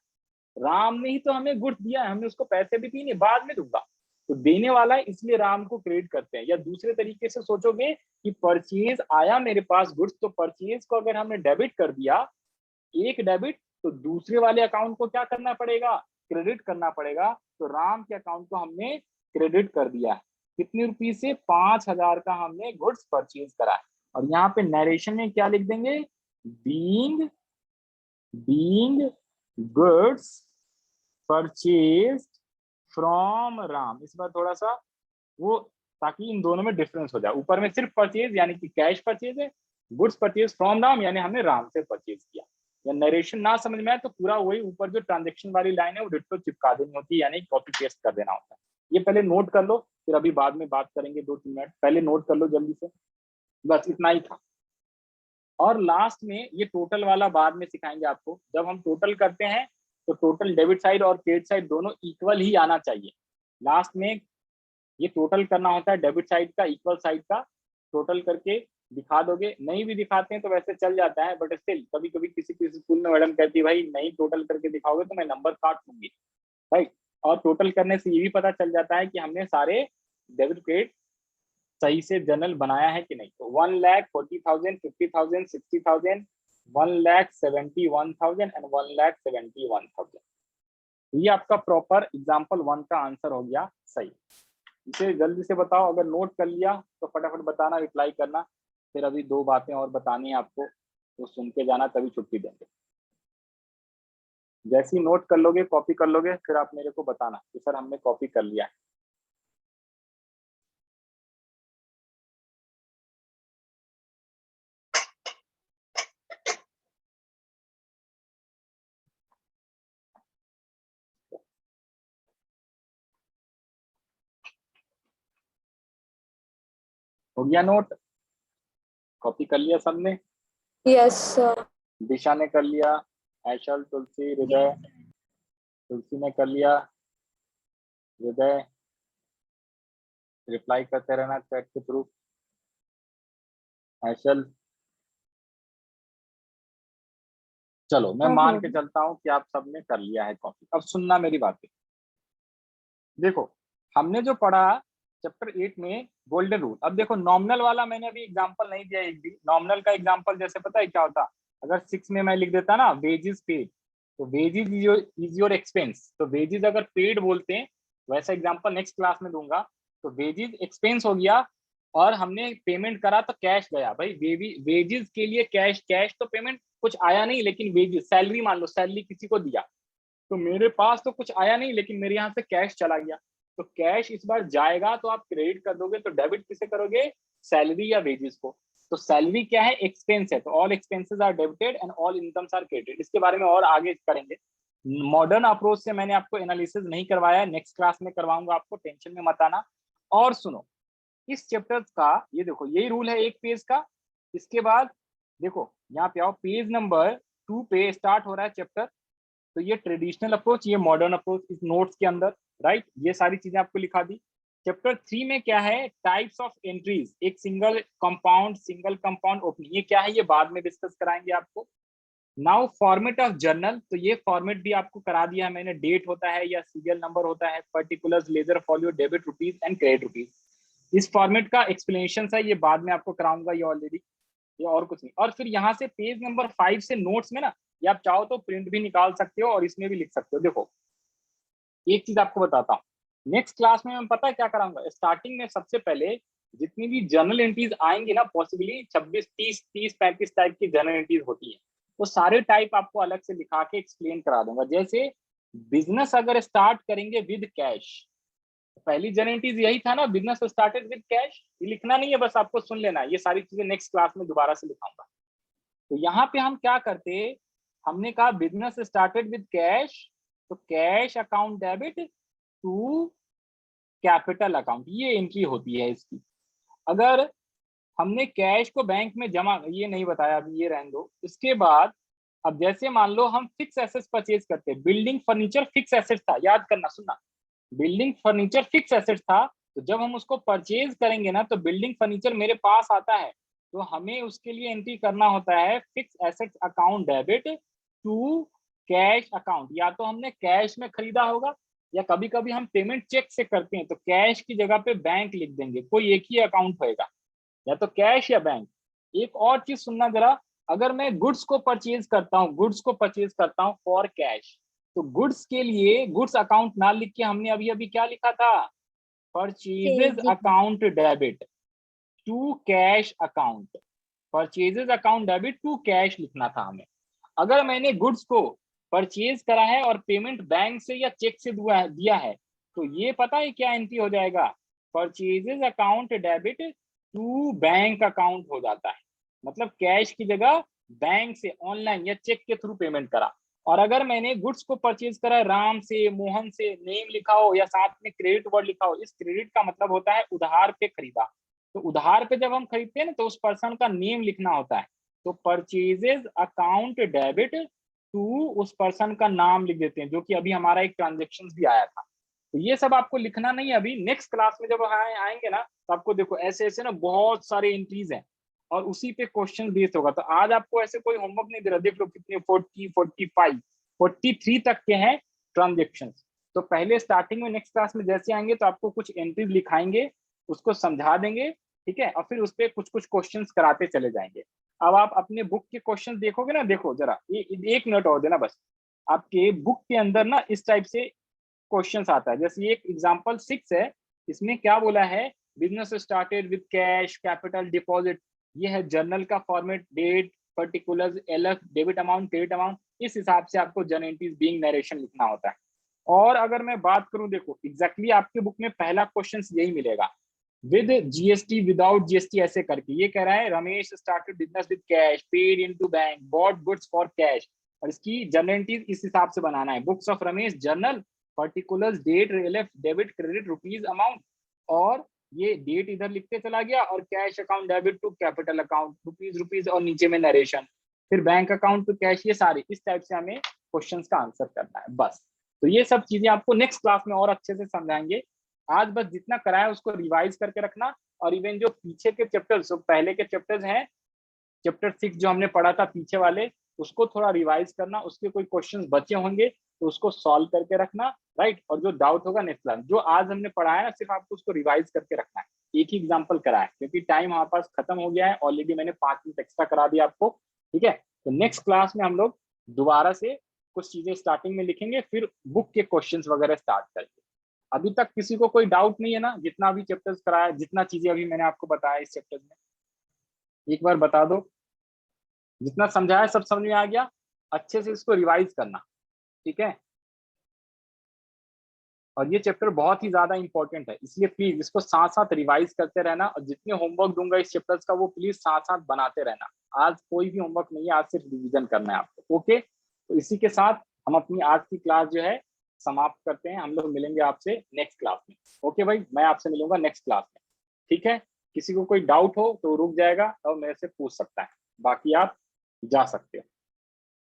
राम ने ही तो हमें गुड्स दिया है, हमने उसको पैसे भी दिए, बाद में दूंगा, तो देने वाला है, इसलिए राम को क्रेडिट करते हैं। या दूसरे तरीके से सोचोगे कि परचेज आया मेरे पास गुड्स, तो परचेज को अगर हमने डेबिट कर दिया, एक डेबिट, तो दूसरे वाले अकाउंट को क्या करना पड़ेगा, क्रेडिट करना पड़ेगा। तो राम के अकाउंट को हमने क्रेडिट कर दिया है, कितने रुपीस से, 5,000 का हमने गुड्स परचेज करा है। और यहाँ पे नरेशन में क्या लिख देंगे, being goods purchase from Ram. इस बार थोड़ा सा वो, ताकि इन दोनों में डिफरेंस हो जाए, ऊपर में सिर्फ परचेज यानी कि कैश परचेज है, गुड्स परचेज फ्रॉम राम यानी हमने राम से परचेज किया। या नरेशन ना समझ में आए तो पूरा वही ऊपर जो ट्रांजेक्शन वाली लाइन है वो डिट्टो चिपका देनी होती है, यानी कॉपी पेस्ट कर देना होता है। ये पहले नोट कर लो, फिर अभी बाद में बात करेंगे 2-3 मिनट, पहले नोट कर लो जल्दी से, बस इतना ही था। और लास्ट में ये टोटल वाला बाद में सिखाएंगे आपको। जब हम टोटल करते हैं तो टोटल डेबिट साइड और क्रेडिट साइड दोनों इक्वल ही आना चाहिए। लास्ट में ये टोटल करना होता है डेबिट साइड का इक्वल साइड का, टोटल करके दिखा दोगे, नहीं भी दिखाते हैं तो वैसे चल जाता है, बट स्टिल कभी कभी किसी किसी स्कूल में मैडम कहती है भाई नहीं टोटल करके दिखाओगे तो मैं नंबर काट दूंगी, राइट। और टोटल करने से ये भी पता चल जाता है कि हमने सारे डेबिट क्रेडिट सही से जर्नल बनाया है कि नहीं। तो 1,40,000, 50,000, 60,000, 1,71,000 एंड 1,71,000। ये आपका प्रॉपर एग्जाम्पल 1 का आंसर हो गया सही। इसे जल्दी से बताओ, अगर नोट कर लिया तो फटाफट बताना, रिप्लाई करना। फिर अभी 2 बातें और बतानी है आपको, तो सुन के जाना, तभी छुट्टी देंगे। जैसे ही नोट कर लोगे, कॉपी कर लोगे, फिर आप मेरे को बताना कि सर हमने कॉपी कर लिया है। हो गया नोट? कॉपी कर लिया सबने? Yes sir. दिशा ने कर लिया, ऐशल, तुलसी, हृदय, तुलसी ने कर लिया, हृदय रिप्लाई करते रहना चैट के थ्रू, ऐशल। चलो मैं मान के चलता हूँ कि आप सबने कर लिया है कॉपी। अब सुनना मेरी बातें। देखो हमने जो पढ़ा चैप्टर 8 में गोल्डन रूल। अब देखो नॉमिनल वाला मैंने अभी एग्जांपल नहीं दिया एक भी। नॉमिनल का एग्जांपल जैसे पता है क्या होता, अगर 6 में मैं लिख देता ना वेजेस पेड, तो वेजेस इज योर एक्सपेंस। तो वेजेस अगर पेड बोलते हैं, वैसा एग्जांपल नेक्स्ट क्लास में दूंगा। तो वेजेस एक्सपेंस हो गया और हमने पेमेंट करा तो कैश गया। भाई वेजेस के लिए कैश, कैश तो पेमेंट कुछ आया नहीं, लेकिन वेजेस सैलरी, मान लो सैलरी किसी को दिया, तो मेरे पास तो कुछ आया नहीं, लेकिन मेरे यहाँ से कैश चला गया। तो कैश इस बार जाएगा तो आप क्रेडिट कर दोगे, तो डेबिट किसे करोगे? सैलरी या वेजेस को। तो सैलरी क्या है? एक्सपेंस है, तो all expenses are debited and all incomes are credited. इसके बारे में और आगे करेंगे। मॉडर्न अप्रोच से मैंने आपको एनालिसिस नहीं करवाया, नेक्स्ट क्लास में करवाऊंगा, आपको टेंशन में मत आना। और सुनो, इस चैप्टर का ये देखो, यही रूल है एक पेज का। इसके बाद देखो यहाँ पे आओ, पेज नंबर 2 पे स्टार्ट हो रहा है चैप्टर। तो ये ट्रेडिशनल अप्रोच, ये मॉडर्न अप्रोच इस नोट्स के अंदर, राइट। ये सारी चीजें आपको लिखा दी। चैप्टर 3 में क्या है? टाइप्स ऑफ एंट्रीज, एक सिंगल कंपाउंड ओपनिंग, ये क्या है? ये बाद में डिस्कस कराएंगे आपको। नाउ फॉर्मेट ऑफ जर्नल, तो ये फॉर्मेट भी आपको करा दिया मैंने। डेट होता है या सीरियल नंबर होता है, particulars, ledger folio, debit rupees and credit rupees. इस फॉर्मेट का एक्सप्लेनेशन है, ये बाद में आपको कराऊंगा, ये ऑलरेडी, ये और कुछ नहीं। और फिर यहाँ से पेज नंबर 5 से नोट्स में ना, ये आप चाहो तो प्रिंट भी निकाल सकते हो और इसमें भी लिख सकते हो। देखो एक चीज आपको बताता हूँ, नेक्स्ट क्लास में मैं पता है क्या कराऊंगा? स्टार्टिंग में सबसे पहले जितनी भी जर्नल एंट्रीज आएंगी ना, पॉसिबली 26, 30, 35 टाइप की जर्नल एंट्रीज होती है, वो सारे टाइप आपको अलग से लिखा के एक्सप्लेन करा दूंगा। जैसे बिजनेस अगर स्टार्ट करेंगे विद कैश, पहली जर्नल एंट्रीज यही था ना, बिजनेस स्टार्टेड विद कैश। ये लिखना नहीं है, बस आपको सुन लेना है। ये सारी चीजें नेक्स्ट क्लास में दोबारा से लिखाऊंगा। तो यहाँ पे हम क्या करते, हमने कहा बिजनेस स्टार्टेड विद कैश, तो cash account debit to capital account, ये एंट्री होती है इसकी। अगर हमने कैश को बैंक में जमा, ये नहीं बताया अभी, ये रहने दो। इसके बाद अब जैसे मान लो हम फिक्स एसेट्स परचेज करते हैं, बिल्डिंग फर्नीचर फिक्स एसेट था, याद करना, सुनना, बिल्डिंग फर्नीचर फिक्स एसेट था। तो जब हम उसको परचेज करेंगे ना, तो बिल्डिंग फर्नीचर मेरे पास आता है, तो हमें उसके लिए एंट्री करना होता है fix assets account debit to cash account. या तो हमने कैश में खरीदा होगा, या कभी कभी हम पेमेंट चेक से करते हैं, तो कैश की जगह पे बैंक लिख देंगे, कोई एक ही अकाउंट होएगा, या तो कैश या बैंक। एक और चीज सुनना जरा, अगर मैं गुड्स को परचेज करता हूँ फॉर कैश, तो गुड्स के लिए गुड्स अकाउंट ना लिख के हमने अभी अभी क्या लिखा था? Purchases account debit to cash account. Purchases account debit to cash लिखना था हमें। अगर मैंने गुड्स को परचेज करा है और पेमेंट बैंक से या चेक से दिया है, तो ये पता है क्या एंट्री हो जाएगा? Purchases account debit to bank account हो जाता है। मतलब कैश की जगह बैंक से ऑनलाइन या चेक के थ्रू पेमेंट करा। और अगर मैंने गुड्स को परचेज करा राम से, मोहन से, नेम लिखा हो या साथ में क्रेडिट वर्ड लिखा हो, इस क्रेडिट का मतलब होता है उधार पे खरीदा। तो उधार पे जब हम खरीदते हैं ना, तो उस पर्सन का नेम लिखना होता है। तो परचेजेज अकाउंट डेबिट टू उस पर्सन का नाम लिख देते हैं, जो कि अभी हमारा एक ट्रांजेक्शन भी आया था। तो ये सब आपको लिखना नहीं है अभी, नेक्स्ट क्लास में जब आएंगे ना, तो आपको देखो ऐसे ऐसे ना बहुत सारे एंट्रीज हैं और उसी पे क्वेश्चन बेस्ड होगा। तो आज आपको ऐसे कोई होमवर्क नहीं दे रहा, देख लो कितने 40, 45, 43 तक के हैं ट्रांजेक्शन। तो पहले स्टार्टिंग में नेक्स्ट क्लास में जैसे आएंगे तो आपको कुछ एंट्रीज लिखाएंगे, उसको समझा देंगे, ठीक है, और फिर उस पर कुछ कुछ क्वेश्चंस कराते चले जाएंगे। अब आप अपने बुक के क्वेश्चन देखोगे ना, देखो जरा एक मिनट और देना बस। आपके बुक के अंदर ना इस टाइप से क्वेश्चंस आता है, जैसे एक एग्जांपल 6 है, इसमें क्या बोला है, business started with cash capital deposit, ये है जर्नल का format, date particulars, LF, debit amount, credit amount, इस हिसाब से आपको जर्नल एंट्रीज बीइंग नरेशन लिखना होता है। और अगर मैं बात करूं, देखो एग्जैक्टली आपके बुक में पहला क्वेश्चन यही मिलेगा, विद जीएसटी विदाउट जीएसटी, ऐसे करके ये कह रहा है Ramesh started business with cash, paid into bank, bought goods for cash, और इसकी जर्नल एंट्रीज इस हिसाब से बनाना है, books of Ramesh journal, particulars, date, LF, debit, credit, rupees amount, और ये डेट इधर लिखते चला गया, और cash account debit to capital account, rupees rupees, और नीचे में नरेशन, फिर बैंक अकाउंट टू कैश, ये सारे इस टाइप से हमें क्वेश्चंस का आंसर करना है बस। तो ये सब चीजें आपको नेक्स्ट क्लास में और अच्छे से समझाएंगे। आज बस जितना कराया उसको रिवाइज करके रखना, और इवन जो पीछे के चैप्टर्स, जो पहले के चैप्टर्स हैं, चैप्टर 6 जो हमने पढ़ा था पीछे वाले, उसको थोड़ा रिवाइज करना, उसके कोई क्वेश्चंस बचे होंगे तो उसको सॉल्व करके रखना, राइट। और जो डाउट होगा नेक्स्ट क्लास, जो आज हमने पढ़ाया ना सिर्फ आपको उसको रिवाइज करके रखना है, एक ही एग्जाम्पल कराया, क्योंकि टाइम हमारे पास खत्म हो गया है ऑलरेडी, मैंने 5 मिनट एक्स्ट्रा करा दिया आपको, ठीक है। तो नेक्स्ट क्लास में हम लोग दोबारा से कुछ चीजें स्टार्टिंग में लिखेंगे, फिर बुक के क्वेश्चंस वगैरह स्टार्ट करेंगे। अभी तक किसी को कोई डाउट नहीं है ना, जितना अभी चैप्टर्स कराया, जितना चीजें अभी मैंने आपको बताया इस चैप्टर में, एक बार बता दो, जितना समझाया सब समझ में आ गया, अच्छे से इसको रिवाइज करना, ठीक है। और ये चैप्टर बहुत ही ज्यादा इंपॉर्टेंट है, इसलिए प्लीज इसको साथ साथ रिवाइज करते रहना, और जितने होमवर्क दूंगा इस चैप्टर्स का वो प्लीज साथ साथ बनाते रहना। आज कोई भी होमवर्क नहीं है, आज सिर्फ रिवीजन करना है आपको, ओके। तो इसी के साथ हम अपनी आज की क्लास जो है समाप्त करते हैं। हम लोग मिलेंगे आपसे नेक्स्ट क्लास में, ओके भाई, मैं आपसे मिलूंगा नेक्स्ट क्लास में, ठीक है। किसी को कोई डाउट हो तो रुक जाएगा और मेरे से पूछ सकता है, बाकी आप जा सकते हो।